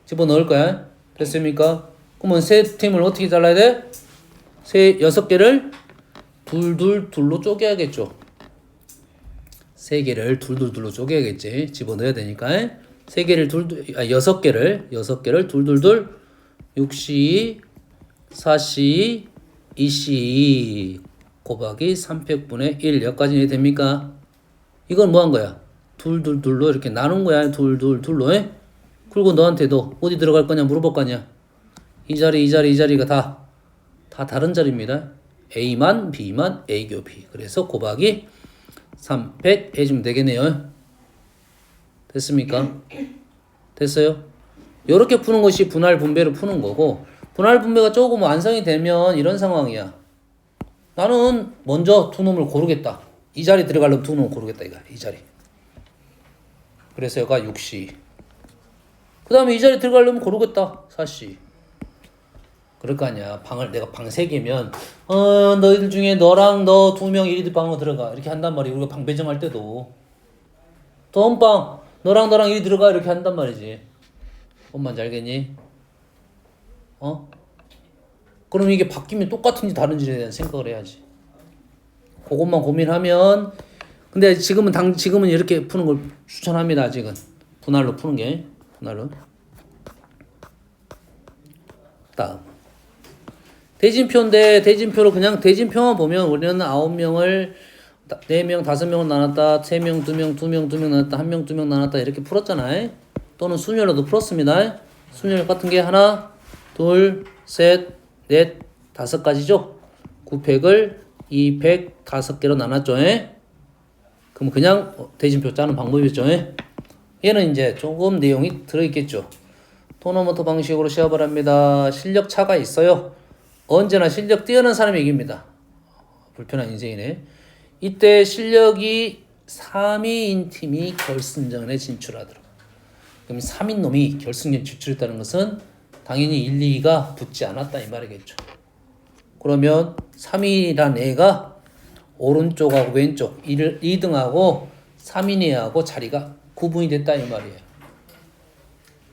집어넣을 거야. 됐습니까? 그러면 세 팀을 어떻게 잘라야 돼? 6개를 둘로 쪼개야겠죠. 3개를 둘로 쪼개야겠지. 집어넣어야 되니까. 6개를 둘 6C 4C 2C 곱하기 300분의 1 여기까지 됩니까? 이건 뭐 한 거야? 둘로 이렇게 나눈 거야. 둘로 그리고 너한테도 어디 들어갈 거냐 물어볼 거 아니야. 이 자리가 다 다른 자리입니다. A만 B만 A 교 B. 그래서 곱하기 300 해주면 되겠네요. 됐습니까? 됐어요? 이렇게 푸는 것이 분할 분배로 푸는 거고, 분할 분배가 조금 완성이 되면 이런 상황이야. 나는 먼저 두 놈을 고르겠다. 이 자리 들어가려면 두 놈을 고르겠다 이거. 이 자리. 그래서 여기가 6C. 그 다음에 이 자리 들어가려면 고르겠다. 4C. 그럴 거 아니야. 내가 방 3개면 너희들 중에 너랑 너 2명 이리 방으로 들어가 이렇게 한단 말이야. 우리가 방 배정할 때도 다음방 너랑 너랑 이리 들어가 이렇게 한단 말이지. 뭔 알겠니? 그럼 이게 바뀌면 똑같은지 다른지에 대한 생각을 해야지. 그것만 고민하면. 근데 지금은 이렇게 푸는 걸 추천합니다. 아직은 분할로 푸는 게. 분할로. 다음 대진표인데, 대진표로 그냥 대진표만 보면 우리는 9명을 4명, 5명을 나눴다, 3명, 2명, 2명, 2명 나눴다, 1명, 2명 나눴다 이렇게 풀었잖아요. 또는 순열로도 풀었습니다. 순열 같은 게 하나, 둘, 셋, 넷, 5가지죠. 9팩을 2팩 5개로 나눴죠. 그럼 그냥 대진표 짜는 방법이었죠. 얘는 이제 조금 내용이 들어있겠죠. 토너먼트 방식으로 시합을 합니다. 실력 차가 있어요. 언제나 실력 뛰어난 사람이 이깁니다. 불편한 인생이네. 이때 실력이 3위인 팀이 결승전에 진출하도록. 그럼 3인 놈이 결승전 진출했다는 것은 당연히 1, 2위가 붙지 않았다 이 말이겠죠. 그러면 3위란 애가 오른쪽하고 왼쪽 2등하고 3인 애하고 자리가 구분이 됐다 이 말이에요.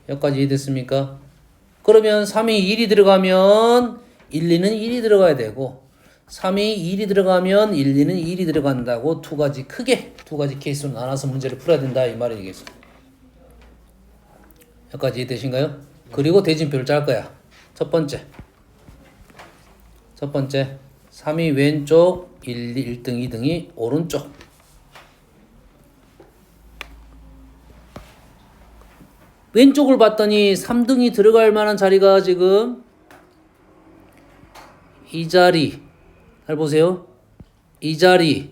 여기까지 이해됐습니까? 그러면 3위 1이 들어가면 1, 2는 1이 들어가야 되고 3위 1이 들어가면 1, 2는 1이 들어간다고 두 가지 케이스로 나눠서 문제를 풀어야 된다 이 말이겠어. 여기까지 이해되신가요? 그리고 대진표를 짤 거야. 첫 번째 3위 왼쪽 1등 2등이 오른쪽. 왼쪽을 봤더니 3등이 들어갈 만한 자리가 지금 이 자리. 잘 보세요. 이 자리는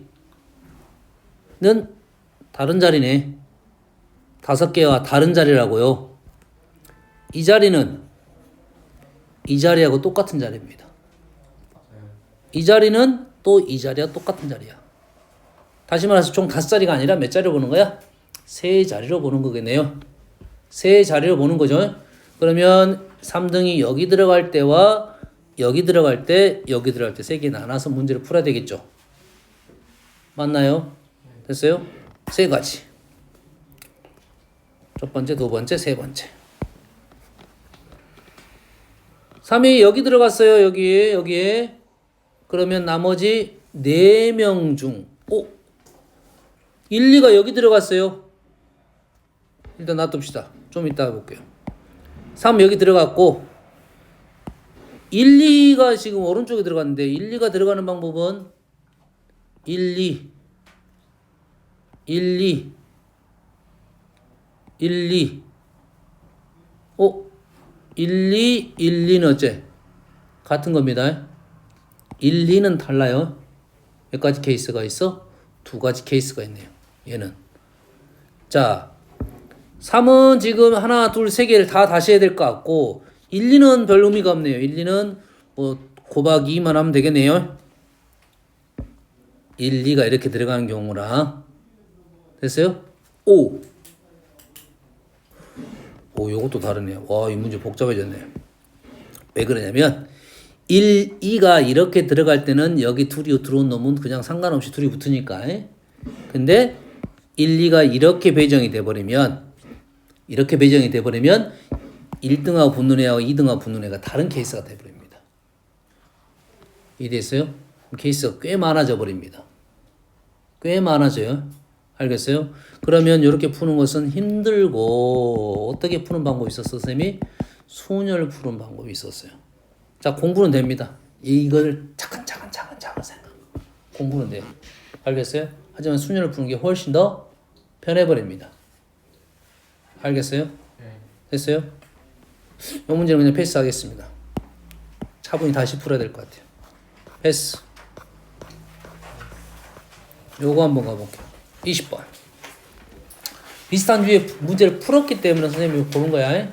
다른 자리네. 5개와 다른 자리라고요. 이 자리는 이 자리하고 똑같은 자리입니다. 이 자리는 또 이 자리와 똑같은 자리야. 다시 말해서 총 5자리가 아니라 몇 자리로 보는 거야? 3자리로 보는 거겠네요. 3자리로 보는 거죠. 그러면 3등이 여기 들어갈 때와 여기 들어갈 때 3개 나눠서 문제를 풀어야 되겠죠. 맞나요? 됐어요? 세 가지. 첫 번째, 두 번째, 세 번째. 3이 여기 들어갔어요. 여기에. 그러면 나머지 4명 중 1, 2가 여기 들어갔어요. 일단 놔둡시다. 좀 이따 볼게요. 3 여기 들어갔고 1, 2가 지금 오른쪽에 들어갔는데 1, 2가 들어가는 방법은 1, 2 1, 2 1, 2 1, 2 1, 2는 어째? 같은 겁니다. 1, 2는 달라요. 몇 가지 케이스가 있어? 2가지 케이스가 있네요. 얘는. 자, 3은 지금 하나, 둘, 세 개를 다 다시 해야 될 것 같고 1, 2는 별 의미가 없네요. 1, 2는 뭐 곱하기 2만 하면 되겠네요. 1, 2가 이렇게 들어가는 경우랑 됐어요? 5. 요것도 다르네요. 와, 이 문제 복잡해졌네요. 왜 그러냐면 1, 2가 이렇게 들어갈 때는 여기 둘이 들어온 놈은 그냥 상관없이 둘이 붙으니까. 근데 1, 2가 이렇게 배정이 돼버리면 1등하고 붙는 애하고 2등하고 붙는 애가 다른 케이스가 돼버립니다. 이해됐어요? 케이스가 꽤 많아져 버립니다. 꽤 많아져요. 알겠어요? 그러면 이렇게 푸는 것은 힘들고 어떻게 푸는 방법이 있었어, 선생님이? 순열 푸는 방법이 있었어요. 자, 공부는 됩니다. 이걸 차근차근 생각. 공부는 돼요. 알겠어요? 하지만 순열을 푸는 게 훨씬 더 편해버립니다. 알겠어요?
네.
됐어요? 이 문제는 그냥 패스하겠습니다. 차분히 다시 풀어야 될 것 같아요. 패스. 요거 한번 가볼게요. 20번. 비슷한 주의 문제를 풀었기 때문에 선생님이 보는 거야.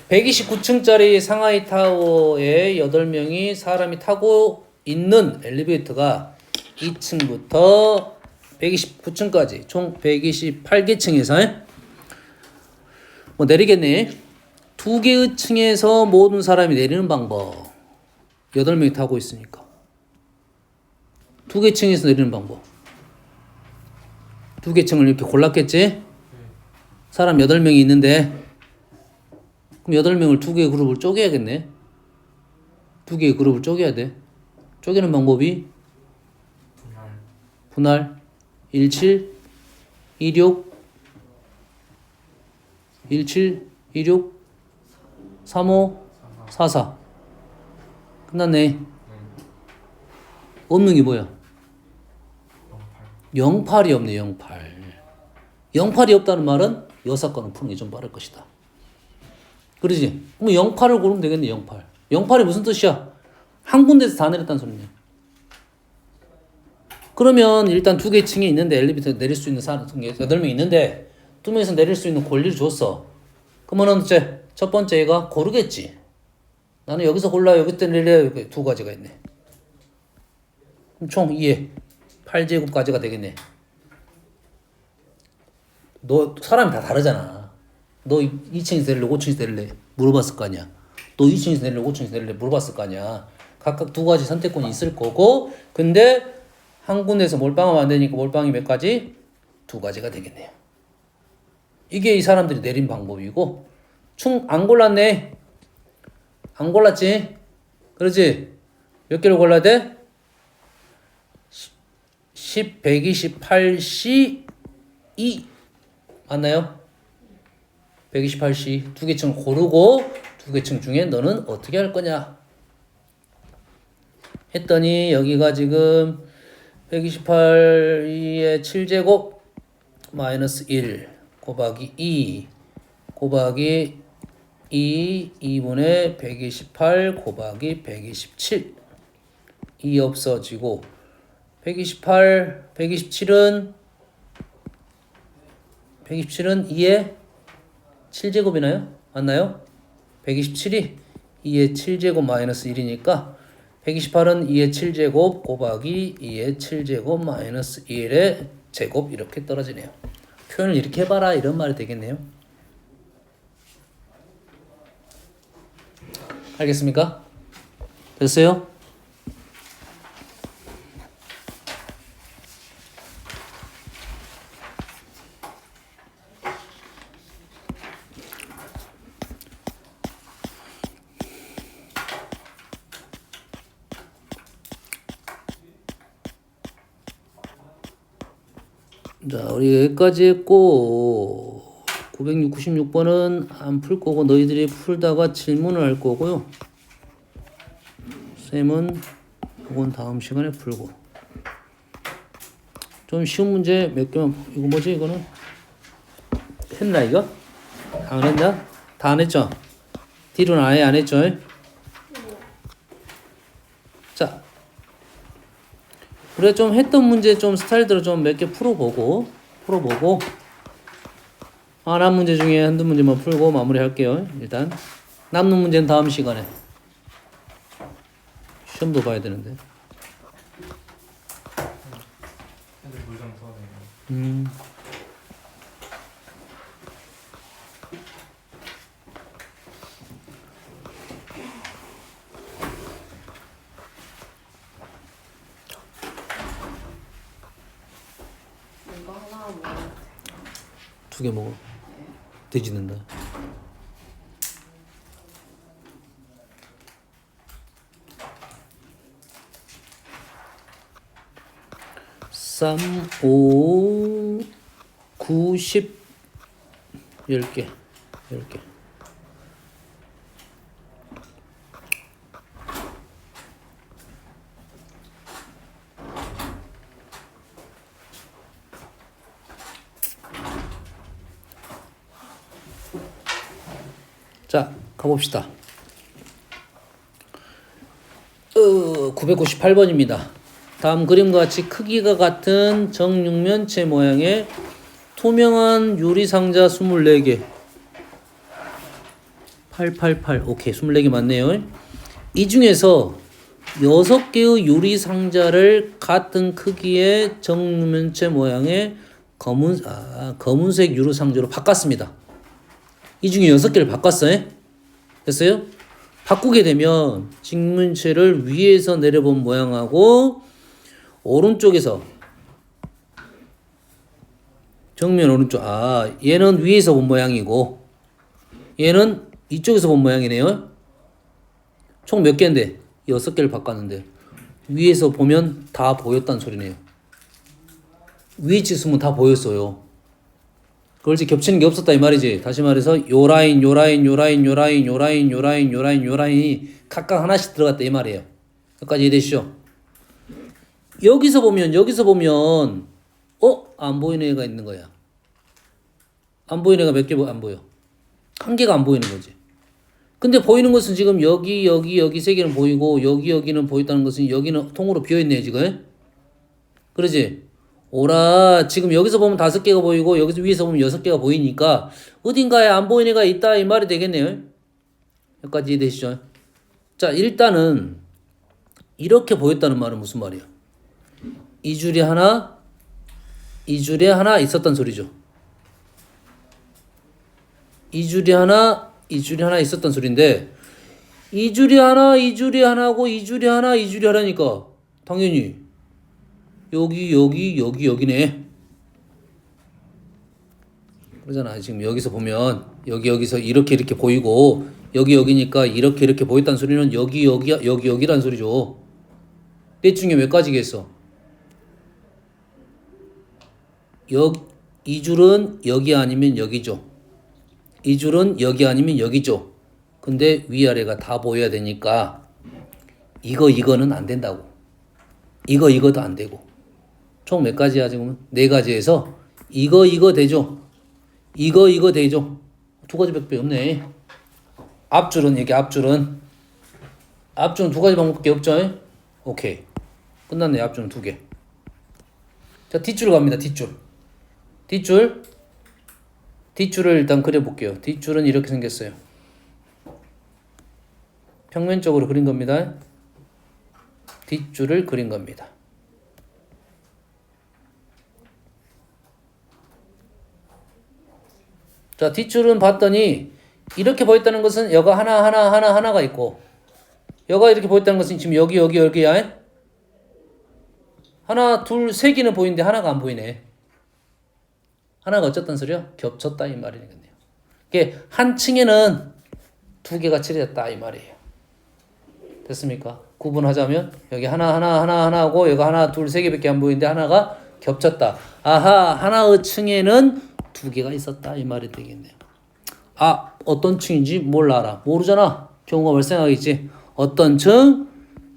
129층짜리 상하이 타워에 8명이 사람이 타고 있는 엘리베이터가 2층부터 129층까지 총 128개 층에서 뭐 내리겠네. 2개의 층에서 모든 사람이 내리는 방법. 8명이 타고 있으니까 2개 층에서 내리는 방법. 2개 층을 이렇게 골랐겠지? 사람 8명이 있는데 그럼 8명을 2개의 그룹을 쪼개야겠네. 2개의 그룹을 쪼개야 돼. 쪼개는 방법이 분할 17, 26, 17, 26, 35, 44. 끝났네. 없는 게 뭐야? 08이 없네. 08. 08이 없다는 말은 이 사건을 푸는 게 좀 빠를 것이다. 그러지? 그럼 08을 고르면 되겠네. 08. 08이 무슨 뜻이야? 한 군데서 다 내렸다는 소리네. 그러면 일단 2개 층이 있는데 엘리베이터 내릴 수 있는 사람 8명이 있는데 2명에서 내릴 수 있는 권리를 줬어. 그러면 어째? 첫 번째 애가 고르겠지. 나는 여기서 골라 여기서 내려. 2가지가 있네. 그럼 총 2에 8제곱까지가 되겠네. 너 사람이 다 다르잖아. 너 2층에서 내릴래 5층에서 내릴래 물어봤을 거 아니야. 너 2층에서 내릴래 5층에서 내릴래 물어봤을 거 아니야. 각각 2가지 선택권이 있을 거고 근데 한 군데에서 몰빵하면 안 되니까 몰빵이 몇 가지? 2가지가 되겠네요. 이게 이 사람들이 내린 방법이고 총 안 골랐네. 안 골랐지? 그렇지? 몇 개를 골라야 돼? 10, 128C 2 맞나요? 128C 2개 층 고르고 2개 층 중에 너는 어떻게 할 거냐 했더니 여기가 지금 128의 7제곱 마이너스 1 곱하기 2 곱하기 2분의 128 곱하기 127 2 없어지고 127은 2의 7제곱이나요? 맞나요? 127이 2의 7제곱 마이너스 1이니까 128은 2의 7제곱 곱하기 2의 7제곱 마이너스 1의 제곱 이렇게 떨어지네요. 표현을 이렇게 해봐라 이런 말이 되겠네요. 알겠습니까? 됐어요? 자, 우리 여기까지 했고 996번은 안 풀 거고 너희들이 풀다가 질문을 할 거고요. 쌤은 이건 다음 시간에 풀고. 좀 쉬운 문제 몇 개만. 이거 뭐지 이거는? 했나 이거? 안 했나? 다 안 했죠? 딜은 아예 안 했죠? 자, 우리가 좀 했던 문제 좀 스타일대로 좀 몇 개 풀어보고 하나 문제 중에 한두 문제만 풀고 마무리할게요. 일단 남는 문제는 다음 시간에. 시험도 봐야 되는데.
애들 물좀 써야 돼요.
이거 하나 먹어도 돼요?
2개 먹어. 돼지는다. 삼, 오, 9, 10, 10개. 자, 가봅시다. 998번입니다. 다음 그림과 같이 크기가 같은 정육면체 모양의 투명한 유리상자 24개. 888. 오케이, 24개 맞네요. 이 중에서 6개의 유리상자를 같은 크기의 정육면체 모양의 검은색 유리상자로 바꿨습니다. 이 중에 6개를 바꿨어요. 됐어요? 바꾸게 되면 직면체를 위에서 내려본 모양하고 오른쪽에서 정면 오른쪽 얘는 위에서 본 모양이고 얘는 이쪽에서 본 모양이네요. 총 몇 개인데? 6개를 바꿨는데 위에서 보면 다 보였다는 소리네요. 위에 찍으면 다 보였어요. 그렇지, 겹치는 게 없었다 이 말이지. 다시 말해서 요 라인이 각각 하나씩 들어갔다 이 말이에요. 여기까지 이해되시죠? 여기서 보면 안 보이는 애가 있는 거야. 안 보이는 애가 몇 개 안 보여? 한 개가 안 보이는 거지. 근데 보이는 것은 지금 여기 세 개는 보이고 여기는 보였다는 것은 여기는 통으로 비어있네요 지금. 그러지? 오라, 지금 여기서 보면 5개가 보이고 여기서 위에서 보면 6개가 보이니까 어딘가에 안 보이는 애가 있다 이 말이 되겠네요. 여기까지 이해되시죠? 자, 일단은 이렇게 보였다는 말은 무슨 말이야? 이 줄에 하나 있었단 소리죠. 이 줄이 하나 있었단 소린데 이 줄이 하나고 이 줄이 하나니까 당연히 여기네. 그러잖아. 지금 여기서 보면 여기서 이렇게 보이고 여기니까 이렇게 보였다는 소리는 여기란 소리죠. 넷 중에 몇 가지겠어? 이 줄은 여기 아니면 여기죠. 이 줄은 여기 아니면 여기죠. 근데 위아래가 다 보여야 되니까 이거는 안 된다고. 이거도 안 되고. 총 몇 가지야 지금은? 4가지에서 이거 되죠. 이거 되죠. 2가지밖에 없네. 앞줄은 2가지 방법밖에 없죠. 오케이, 끝났네. 앞줄은 2개. 자, 뒷줄 갑니다. 뒷줄을 일단 그려볼게요. 뒷줄은 이렇게 생겼어요. 평면적으로 그린 겁니다. 뒷줄을 그린 겁니다. 자, 뒷줄은 봤더니 이렇게 보였다는 것은 여가 하나가 있고 여가 이렇게 보였다는 것은 지금 여기야. 하나, 둘, 세 개는 보이는데 하나가 안 보이네. 하나가 어쨌단 소리야? 겹쳤다 이 말이겠네요. 이게 한 층에는 2개가 칠해졌다 이 말이에요. 됐습니까? 구분하자면 여기 하나 하고 여기 하나, 둘, 세 개밖에 안 보이는데 하나가 겹쳤다. 아하, 하나의 층에는 두 개가 있었다 이 말이 되겠네요. 아, 어떤 층인지 몰라라. 모르잖아. 경우가 발생하겠지. 어떤 층?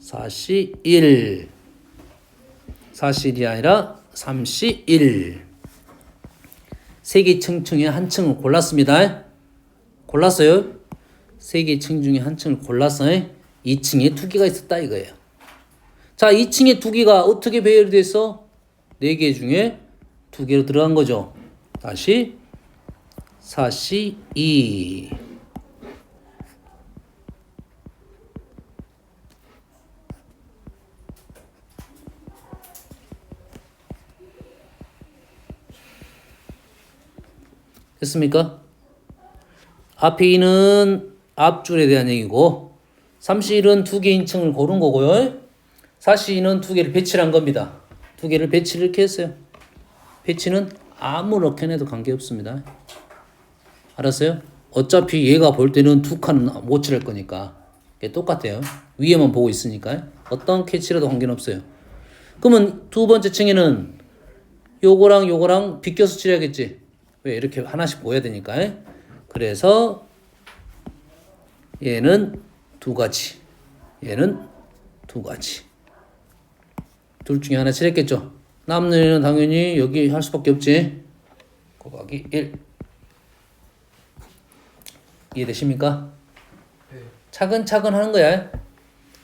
사시 1. 사실이 아니라 31. 세 개 층 중에 한 층을 골랐습니다. 골랐어요? 세 개 층 중에 한 층을 골랐어요. 2층에 두 개가 있었다 이거예요. 자, 2층에 두 개가 어떻게 배열이 됐어? 네 개 중에 두 개로 들어간 거죠. 다시 사시 2. 됐습니까? 앞에 2는 앞줄에 대한 얘기고 31은 두 개인 층을 고른 거고요. 42는 두 개를 배치를 한 겁니다. 두 개를 배치를 이렇게 했어요. 배치는 아무렇게나 해도 관계없습니다. 알았어요? 어차피 얘가 볼 때는 두 칸은 못 칠할 거니까 똑같아요. 위에만 보고 있으니까 어떤 캐치라도 관계는 없어요. 그러면 두 번째 층에는 요거랑 요거랑 비껴서 칠해야겠지. 왜? 이렇게 하나씩 보여야 되니까. 그래서 얘는 두 가지, 얘는 두 가지. 둘 중에 하나 칠했겠죠. 남는 애는 당연히 여기 할 수밖에 없지. 곱하기 1. 이해되십니까?
네.
차근차근 하는 거야.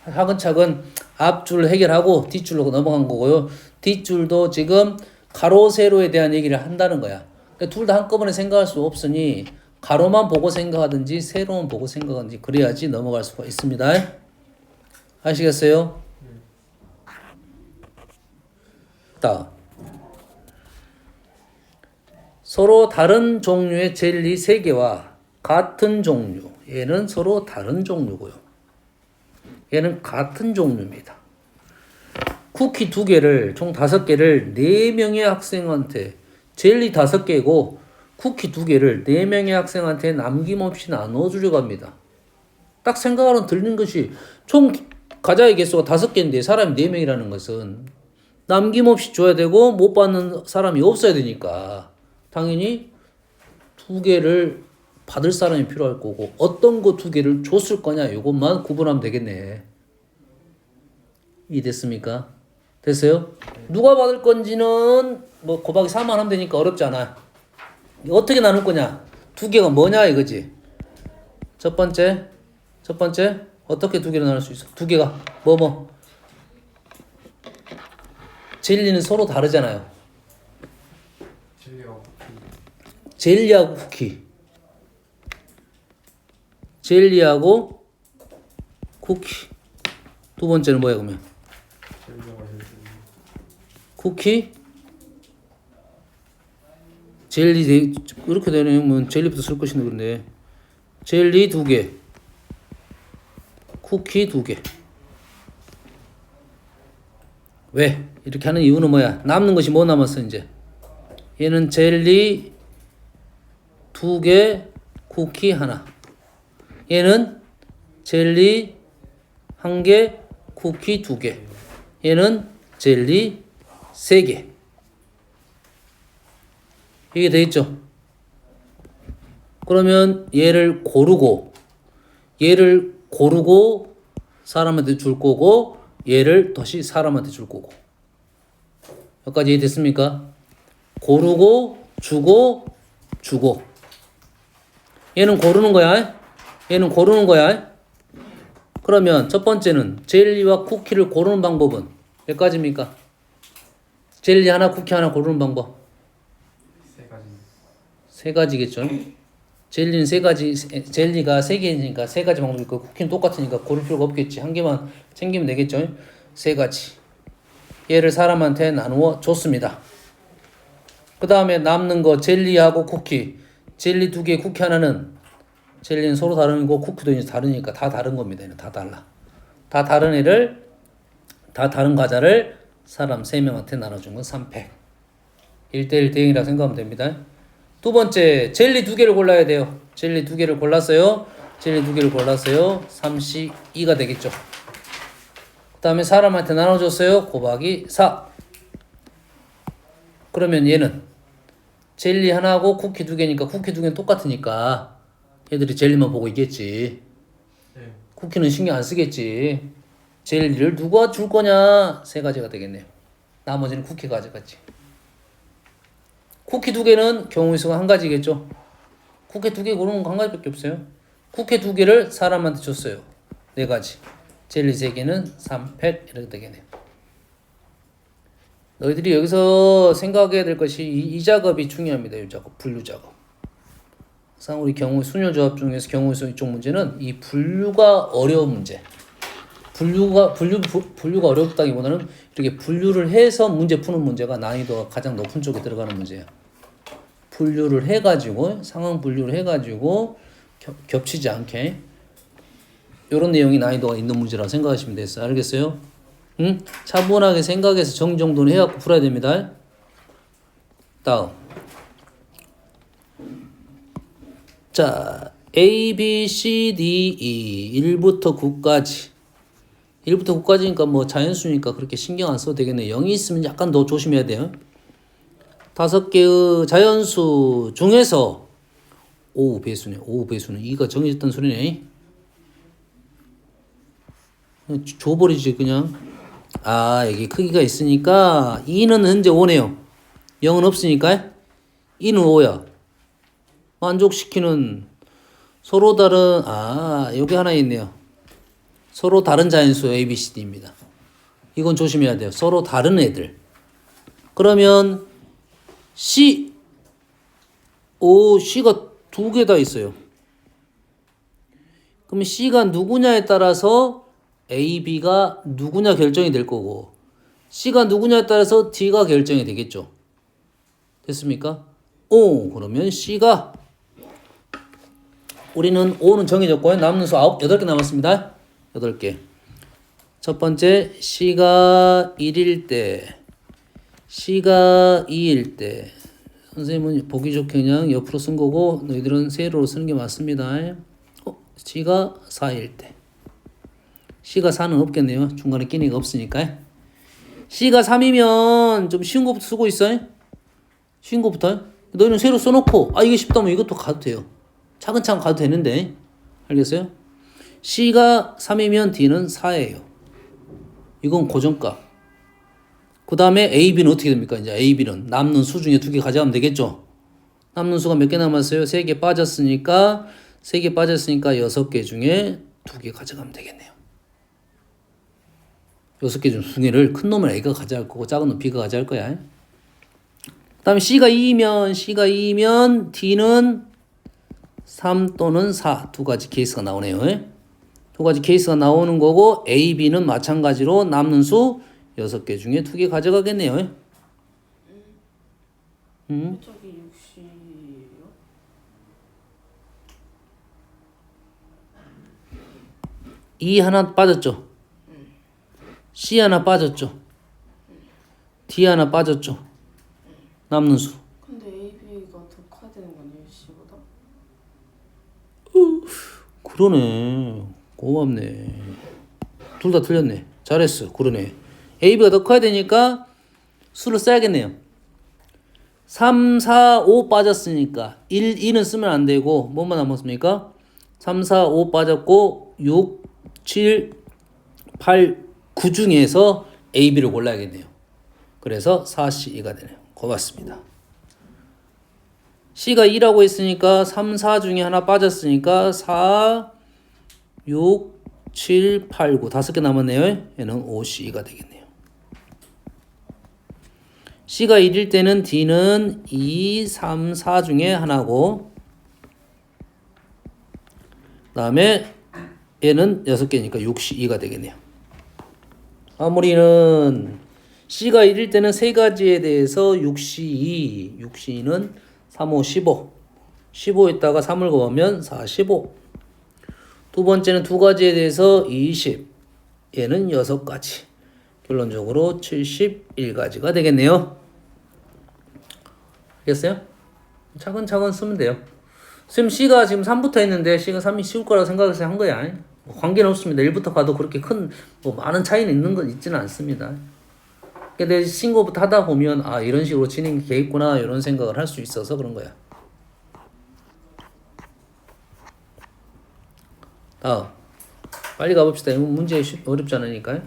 차근차근 앞줄 해결하고 뒷줄로 넘어간 거고요. 뒷줄도 지금 가로 세로에 대한 얘기를 한다는 거야. 그러니까 둘 다 한꺼번에 생각할 수 없으니 가로만 보고 생각하든지 세로만 보고 생각하든지 그래야지 넘어갈 수가 있습니다. 아시겠어요? 다 서로 다른 종류의 젤리 3개와 같은 종류, 얘는 서로 다른 종류고요. 얘는 같은 종류입니다. 쿠키 2개를 총 5개를 4명의 학생한테 젤리 5개고 쿠키 2개를 4명의 학생한테 남김없이 나눠주려고 합니다. 딱 생각하면 들리는 것이 총 가자의 개수가 5개인데 사람이 4명이라는 것은 남김없이 줘야 되고 못 받는 사람이 없어야 되니까 당연히 2개를 받을 사람이 필요할 거고 어떤 거 2개를 줬을 거냐 이것만 구분하면 되겠네. 이해됐습니까? 됐어요? 누가 받을 건지는 뭐 곱하기 4만 하면 되니까 어렵지 않아. 어떻게 나눌 거냐? 2개가 뭐냐 이거지. 첫 번째 어떻게 2개로 나눌 수 있어? 2개가 뭐 젤리는 서로 다르잖아요. 젤리하고 쿠키. 젤리하고 쿠키. 두 번째는 뭐야 그러면? 쿠키. 젤리 이렇게 되면 젤리부터 쓸 것인데 그런데 젤리 2개. 쿠키 2개. 왜? 이렇게 하는 이유는 뭐야? 남는 것이 뭐 남았어 이제? 얘는 젤리 2개, 쿠키 하나. 얘는 젤리 1개, 쿠키 2개. 얘는 젤리 3개. 이게 되겠죠? 그러면 얘를 고르고 사람한테 줄 거고 얘를 다시 사람한테 줄 거고. 여기까지 이해됐습니까? 고르고 주고 얘는 고르는 거야. 얘는 고르는 거야. 그러면 첫 번째는 젤리와 쿠키를 고르는 방법은 몇 가지입니까? 젤리 하나 쿠키 하나 고르는 방법 3가지겠죠. 젤리는 3가지, 젤리가 3개니까 3가지 방법이 있고 쿠키는 똑같으니까 고를 필요가 없겠지. 한 개만 챙기면 되겠죠. 3가지. 얘를 사람한테 나누어 줬습니다. 그 다음에 남는 거 젤리하고 쿠키. 젤리 2개, 쿠키 하나는 젤리는 서로 다른 거고 쿠키도 이제 다르니까 다 다른 겁니다. 다 달라. 다 다른 애를, 다 다른 과자를 사람 3명한테 나눠준 건 3팩. 1대1 대응이라고 생각하면 됩니다. 두 번째, 젤리 2개를 골라야 돼요. 젤리 2개를 골랐어요. 32가 되겠죠. 그 다음에 사람한테 나눠줬어요. 곱하기 4. 그러면 얘는 젤리 하나하고 쿠키 두 개니까 쿠키 두 개는 똑같으니까 얘들이 젤리만 보고 있겠지.
네.
쿠키는 신경 안 쓰겠지. 젤리를 누가 줄 거냐? 세 가지가 되겠네요. 나머지는 쿠키 가져갔지. 쿠키 두 개는 경우의 수가 한 가지겠죠. 쿠키 두 개 고르는 거 한 가지밖에 없어요. 쿠키 두 개를 사람한테 줬어요. 네 가지. 젤리 세 개는 3팩 이렇게 되겠네요. 너희들이 여기서 생각해야 될 것이 이 작업이 중요합니다. 이 작업, 분류 작업. 항상 우리 경우의 순열 조합 중에서 경우의 수 이쪽 문제는 이 분류가 어려운 문제. 분류가 어렵다기보다는 이렇게 분류를 해서 문제 푸는 문제가 난이도가 가장 높은 쪽에 들어가는 문제예요. 분류를 해가지고 상황 분류를 해가지고 겹치지 않게 이런 내용이 난이도가 있는 문제라고 생각하시면 됐어요. 알겠어요? 응? 차분하게 생각해서 정리정돈을 해갖고 풀어야 됩니다. 다음. 자, A, B, C, D, E 1부터 9까지 1부터 9까지니까 뭐 자연수니까 그렇게 신경 안 써도 되겠네요. 0이 있으면 약간 더 조심해야 돼요. 5개의 자연수 중에서 오 배수네. 오 배수는 2가 정해졌다는 소리네. 줘버리지 그냥. 아 여기 크기가 있으니까 2는 현재 5네요. 0은 없으니까 2는 5야. 만족시키는 서로 다른 여기 하나 있네요. 서로 다른 자연수 A, B, C, D입니다. 이건 조심해야 돼요. 서로 다른 애들. 그러면 C가 두 개 다 있어요. 그럼 C가 누구냐에 따라서 A, B가 누구냐 결정이 될 거고 C가 누구냐에 따라서 D가 결정이 되겠죠. 됐습니까? 그러면 C가 우리는 5는 정해졌고요. 남는 수 8개 남았습니다. 8개. 첫 번째 C가 1일 때 C가 2일 때 선생님은 보기 좋게 그냥 옆으로 쓴 거고 너희들은 세로로 쓰는 게 맞습니다. C가 4일 때 C가 4는 없겠네요. 중간에 끼니가 없으니까. C가 3이면 좀 쉬운 거부터 쓰고 있어요. 쉬운 거부터. 너희는 세로 써놓고 이게 쉽다면 이것도 가도 돼요. 차근차근 가도 되는데 알겠어요? C가 3이면 D는 4예요. 이건 고정값. 그 다음에 A, B는 어떻게 됩니까? 이제 A, B는 남는 수 중에 2개 가져가면 되겠죠? 남는 수가 몇 개 남았어요? 3개 빠졌으니까 6개 중에 2개 가져가면 되겠네요. 6개 중 2개를 큰 놈을 A가 가져갈 거고 작은 놈 B가 가져갈 거야. 그 다음에 C가 2이면 D는 3 또는 4 두 가지 케이스가 나오네요. 두 가지 케이스가 나오는 거고 A, B는 마찬가지로 남는 수 6개 중에 2개 가져가겠네요.
저기 60이요?
E 하나 빠졌죠. C 하나 빠졌죠. D 하나 빠졌죠. 남는 수.
근데 AB가 더 커야 되는 거 아니에요? C보다?
그러네. 고맙네. 둘 다 틀렸네. 잘했어. 그러네. AB가 더 커야 되니까 수를 써야겠네요. 3, 4, 5 빠졌으니까 1, 2는 쓰면 안 되고 뭐만 남았습니까? 3, 4, 5 빠졌고 6, 7, 8, 9 중에서 A, B를 골라야겠네요. 그래서 4C2가 되네요. 고맙습니다. C가 2라고 했으니까 3, 4 중에 하나 빠졌으니까 4, 6, 7, 8, 9 5개 남았네요. 얘는 5C가 되겠네요. C가 1일 때는 D는 2, 3, 4 중에 하나고 그 다음에 얘는 6개니까 6C2가 되겠네요. 마무리는 C가 1일 때는 세 가지에 대해서 6C2는 3, 5, 15 15에다가 3을 곱하면 45 두 번째는 두 가지에 대해서 20 얘는 6가지 결론적으로 71가지가 되겠네요. 알겠어요? 차근차근 쓰면 돼요. 선생님 C가 지금 3부터 했는데 C가 3이 쉬울 거라고 생각해서 한 거야. 관계는 없습니다. 1부터 가도 그렇게 큰 많은 차이는 있는 건 있지는 않습니다. 근데 신고부터 하다 보면 아 이런 식으로 진행이 돼 있구나 이런 생각을 할 수 있어서 그런 거야. 다음 빨리 가봅시다. 이거 문제 어렵지 않으니까요.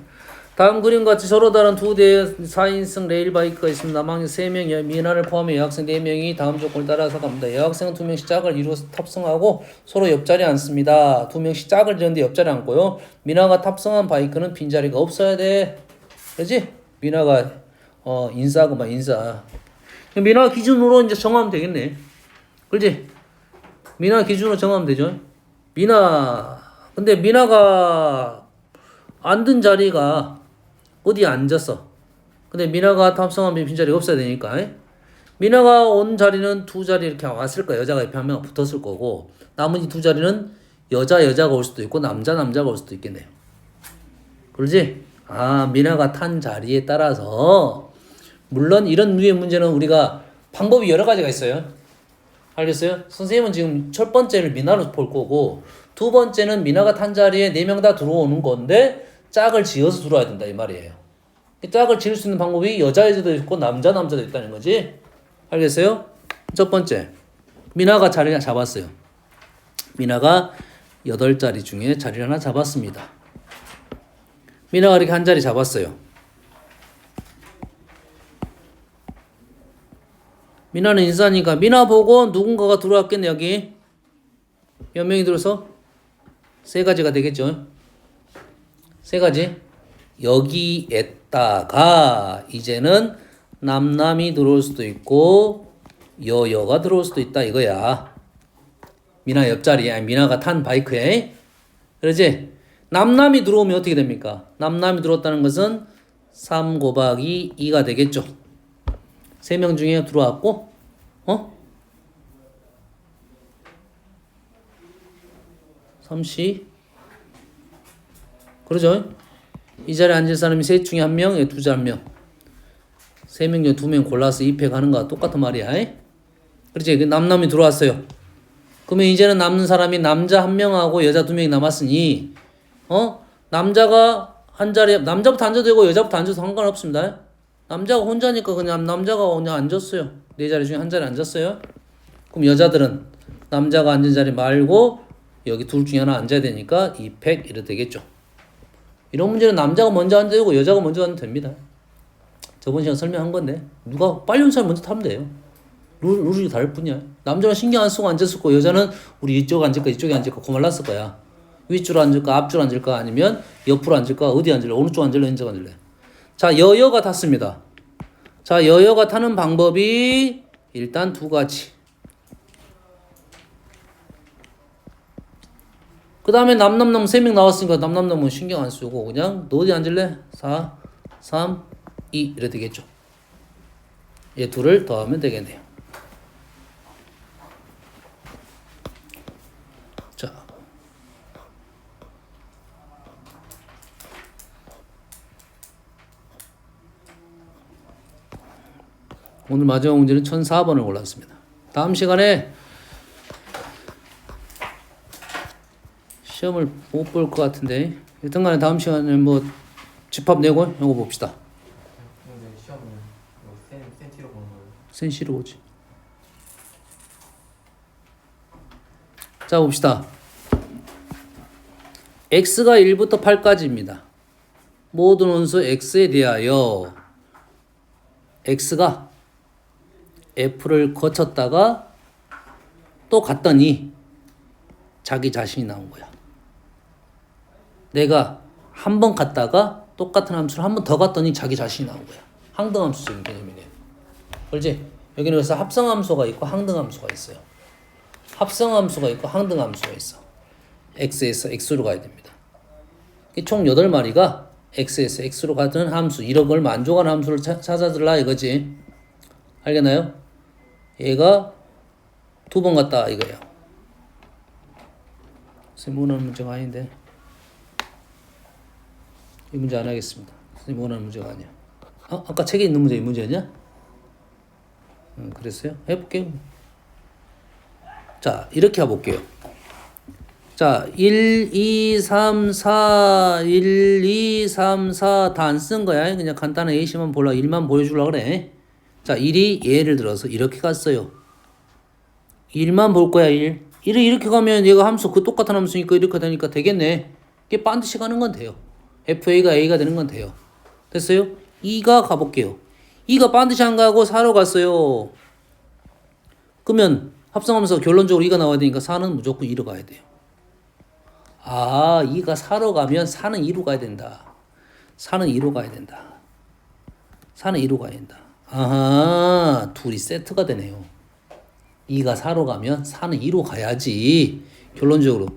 다음 그림과 같이 서로 다른 두 대의 4인승 레일 바이크가 있습니다. 남항에 3명, 미나를 포함해 여학생 4명이 다음 조건을 따라서 갑니다. 여학생은 2명씩 짝을 이루어서 탑승하고 서로 옆자리에 앉습니다. 2명씩 짝을 지었는데 옆자리에 앉고요. 미나가 탑승한 바이크는 빈자리가 없어야 돼. 그렇지? 미나가 인싸구만 인싸. 미나 기준으로 이제 정하면 되겠네. 그렇지? 미나 기준으로 정하면 되죠. 근데 미나가 앉은 자리가 어디에 앉았어. 근데 미나가 탑승하면 빈자리가 없어야 되니까. 미나가 온 자리는 두 자리 이렇게 왔을 거야. 여자가 옆에 한 명 붙었을 거고 나머지 두 자리는 여자가 올 수도 있고 남자가 올 수도 있겠네요. 그러지? 미나가 탄 자리에 따라서 물론 이런 류의 문제는 우리가 방법이 여러 가지가 있어요. 알겠어요? 선생님은 지금 첫 번째를 미나로 볼 거고 두 번째는 미나가 탄 자리에 4명 다 들어오는 건데 짝을 지어서 들어와야 된다 이 말이에요. 짝을 지을 수 있는 방법이 여자도 있고 남자도 있다는 거지. 알겠어요? 첫 번째 미나가 자리를 잡았어요. 미나가 8자리 중에 자리를 하나 잡았습니다. 미나가 이렇게 한 자리 잡았어요. 미나는 인싸니까 미나 보고 누군가가 들어왔겠네. 여기 몇 명이 들어서 3가지가 되겠죠. 3가지. 여기에다가 이제는 남남이 들어올 수도 있고 여여가 들어올 수도 있다 이거야. 미나 옆자리에 미나가 탄 바이크에. 그러지? 남남이 들어오면 어떻게 됩니까? 남남이 들어왔다는 것은 3 곱하기 2가 되겠죠. 3명 중에 들어왔고 3시 그러죠? 이 자리에 앉을 사람이 셋 중에 1명, 두 자리 1명 3명 중에 2명 골라서 입회하는 거와 똑같은 말이야. 그렇지? 남남이 들어왔어요. 그러면 이제는 남는 사람이 남자 1명하고 여자 2명이 남았으니 남자가 한 자리에 남자부터 앉아도 되고 여자부터 앉아도 상관없습니다. 남자가 혼자니까 그냥 남자가 그냥 앉았어요. 4자리 중에 한 자리 앉았어요. 그럼 여자들은 남자가 앉은 자리 말고 여기 둘 중에 하나 앉아야 되니까 2팩 이래 되겠죠. 이런 문제는 남자가 먼저 앉아야 되고 여자가 먼저 앉으면 됩니다. 저번 시간 설명한 건데 누가 빨리 온 사람이 먼저 타면 돼요. 룰이 다를 뿐이야. 남자는 신경 안 쓰고 앉았을 거고 여자는 우리 이쪽 앉을까 이쪽에 앉을까 고말랐을 거야. 윗줄 앉을까 앞줄 앉을까 아니면 옆으로 앉을까 어디 앉을래 어느 쪽 앉을래 왼쪽 앉을래. 자 여여가 탔습니다. 자 여여가 타는 방법이 일단 2가지. 그 다음에 남남 3명 나왔으니까 남남은 신경 안 쓰고 그냥 너 어디 앉을래? 4, 3, 2 이래 되겠죠. 얘 둘을 더하면 되겠네요. 자 오늘 마지막 문제는 1004번을 골랐습니다. 다음 시간에 시험을 못 볼 것 같은데 일단 간에 다음 시간에 뭐 집합 내고 이거 봅시다.
근데 시험은 센티로 보는 거예요.
센시로 보지. 자 봅시다. x가 1부터 8까지입니다. 모든 원수 x에 대하여 x가 f를 거쳤다가 또 갔더니 자기 자신이 나온 거야. 내가 한 번 갔다가 똑같은 함수를 한 번 더 갔더니 자기 자신이 나온 거야. 항등함수적인 개념이네. 그렇지? 여기는 그래서 합성함수가 있고 항등함수가 있어요. 합성함수가 있고 항등함수가 있어. x에서 x로 가야 됩니다. 총 8마리가 x에서 x로 가는 함수, 이런 걸 만족하는 함수를 찾아들라 이거지. 알겠나요? 얘가 2번 갔다 이거예요. 선생님 원하는 문제가 아닌데 이 문제 안 하겠습니다. 선생님 원하는 문제가 아니야. 아까 책에 있는 문제 이 문제냐? 그랬어요? 해볼게요. 자 이렇게 해볼게요. 자, 1, 2, 3, 4, 1, 2, 3, 4 다 안 쓴 거야. 그냥 간단한 A씨만 보려 1만 보여주려고 그래. 자, 1이 예를 들어서 이렇게 갔어요. 1만 볼 거야, 1. 1이 이렇게 가면 얘가 함수 그 똑같은 함수니까 이렇게 되니까 되겠네. 이게 반드시 가는 건 돼요. FA가 A가 되는 건 돼요. 됐어요? 2가 가볼게요. 2가 반드시 안 가고 4로 갔어요. 그러면 합성하면서 결론적으로 2가 나와야 되니까 4는 무조건 2로 가야 돼요. 아, 2가 4로 가면 4는 2로 가야 된다. 4는 2로 가야 된다. 4는 2로 가야 된다. 아하, 둘이 세트가 되네요. 2가 4로 가면 4는 2로 가야지. 결론적으로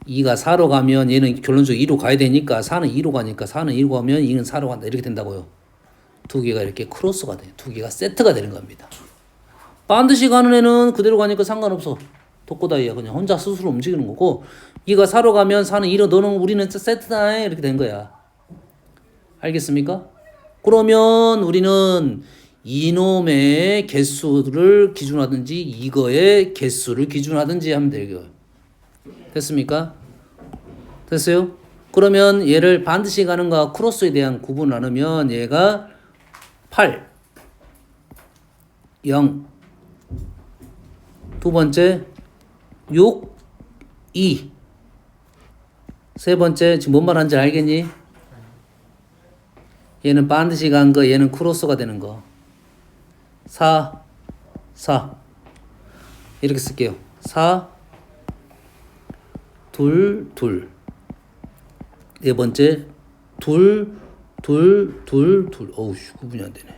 2가 4로 가면 얘는 결론적으로 2로 가야 되니까 4는 2로 가니까 4는 2로 가면 2는 4로 간다. 이렇게 된다고요. 두 개가 이렇게 크로스가 돼요. 두 개가 세트가 되는 겁니다. 반드시 가는 애는 그대로 가니까 상관없어. 독고다이야. 그냥 혼자 스스로 움직이는 거고 2가 4로 가면 4는 2로 너는 우리는 세트다. 이렇게 된 거야. 알겠습니까? 그러면 우리는 이놈의 개수를 기준하든지 이거의 개수를 기준하든지 하면 되고요. 됐습니까? 됐어요? 그러면 얘를 반드시 가는 거와 크로스에 대한 구분 나누면 얘가 8, 0, 두 번째 6, 2, 세 번째 지금 뭔 말하는지 알겠니? 얘는 반드시 간 거, 얘는 크로스가 되는 거. 4, 4 이렇게 쓸게요. 4, 2, 2 네 번째 2, 2, 2, 2 어우 구분이 안 되네.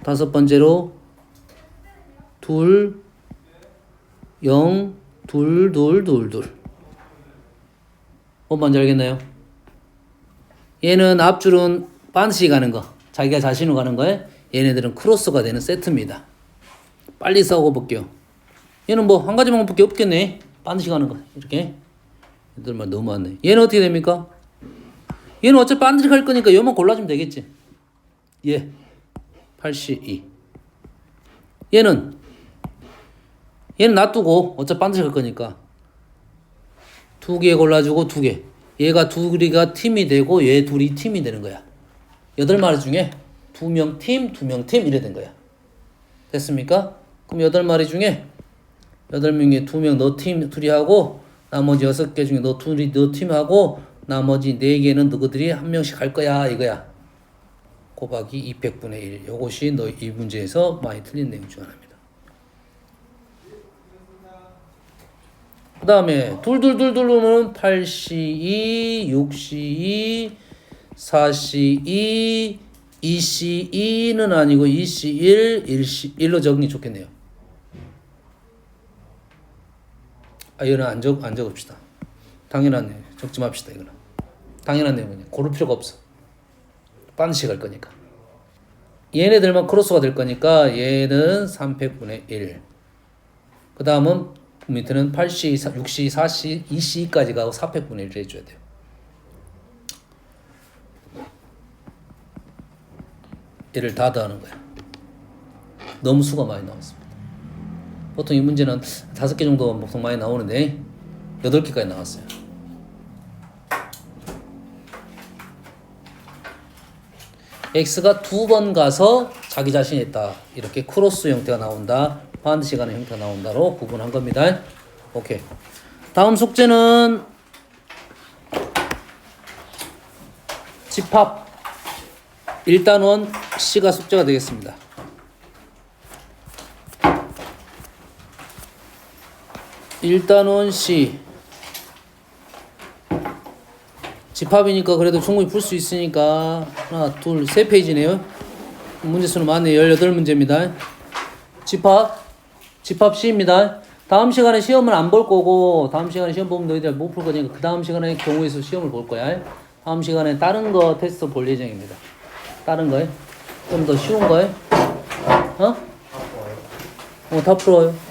다섯 번째로 2, 0, 2, 2, 2, 2 뭔 말인지 알겠나요? 얘는 앞줄은 반드시 가는 거, 자기가 자신으로 가는 거에 얘네들은 크로스가 되는 세트입니다. 빨리 싸우고 볼게요. 얘는 뭐 한 가지 방법밖에 없겠네. 반드시 가는 거 이렇게. 얘들 말 너무 많네. 얘는 어떻게 됩니까? 얘는 어차피 반드시 갈 거니까 얘만 골라주면 되겠지. 얘 82. 얘는 놔두고 어차피 반드시 갈 거니까 두 개 골라주고 두 개. 얘가 둘이가 팀이 되고 얘 둘이 팀이 되는 거야. 8마리 중에 2명 팀, 2명 팀 이래 된 거야. 됐습니까? 그럼 8마리 중에 8명에 2명 너 팀 둘이 하고 나머지 6개 중에 너 둘이 너 팀하고 나머지 4개는 너희들이 한 명씩 할 거야 이거야. 곱하기 200분의 1. 요것이 너 이 문제에서 많이 틀린 내용 중 하나입니다. 그 다음에 둘둘둘둘로는 8C2, 6C2, 4C2, 2C2는 아니고 2C1, 1C1로 적는 게 좋겠네요. 아, 이거는 안 적읍시다. 당연한 내용. 적지 맙시다, 이거는. 당연한 내용이에요. 고를 필요가 없어. 반드시 갈 거니까. 얘네들만 크로스가 될 거니까 얘는 300분의 1. 그 다음은 밑에는 8C, 6C, 4C, 2C까지 가고 400분의 1을 해줘야 돼요. 얘를 다 더하는 거야. 너무 수가 많이 나왔습니다. 보통 이 문제는 5개 정도 보통 많이 나오는데 8개까지 나왔어요. X가 2번 가서 자기 자신이 있다. 이렇게 크로스 형태가 나온다. 반드시 가는 형태가 나온다로 구분한 겁니다. 오케이. 다음 숙제는 집합 1단원 C가 숙제가 되겠습니다. 1단원 C 집합이니까 그래도 충분히 풀 수 있으니까 하나, 둘, 세 페이지네요. 문제 수는 많네요. 18문제입니다. 집합 C입니다. 다음 시간에 시험을 안 볼 거고 다음 시간에 시험 보면 너희들 못 풀 거니까 그 다음 시간에 경우에 서 시험을 볼 거야. 다음 시간에 다른 거 테스트 볼 예정입니다. 다른 거에 좀 더 쉬운 거에 다 풀어요. 다 풀어요.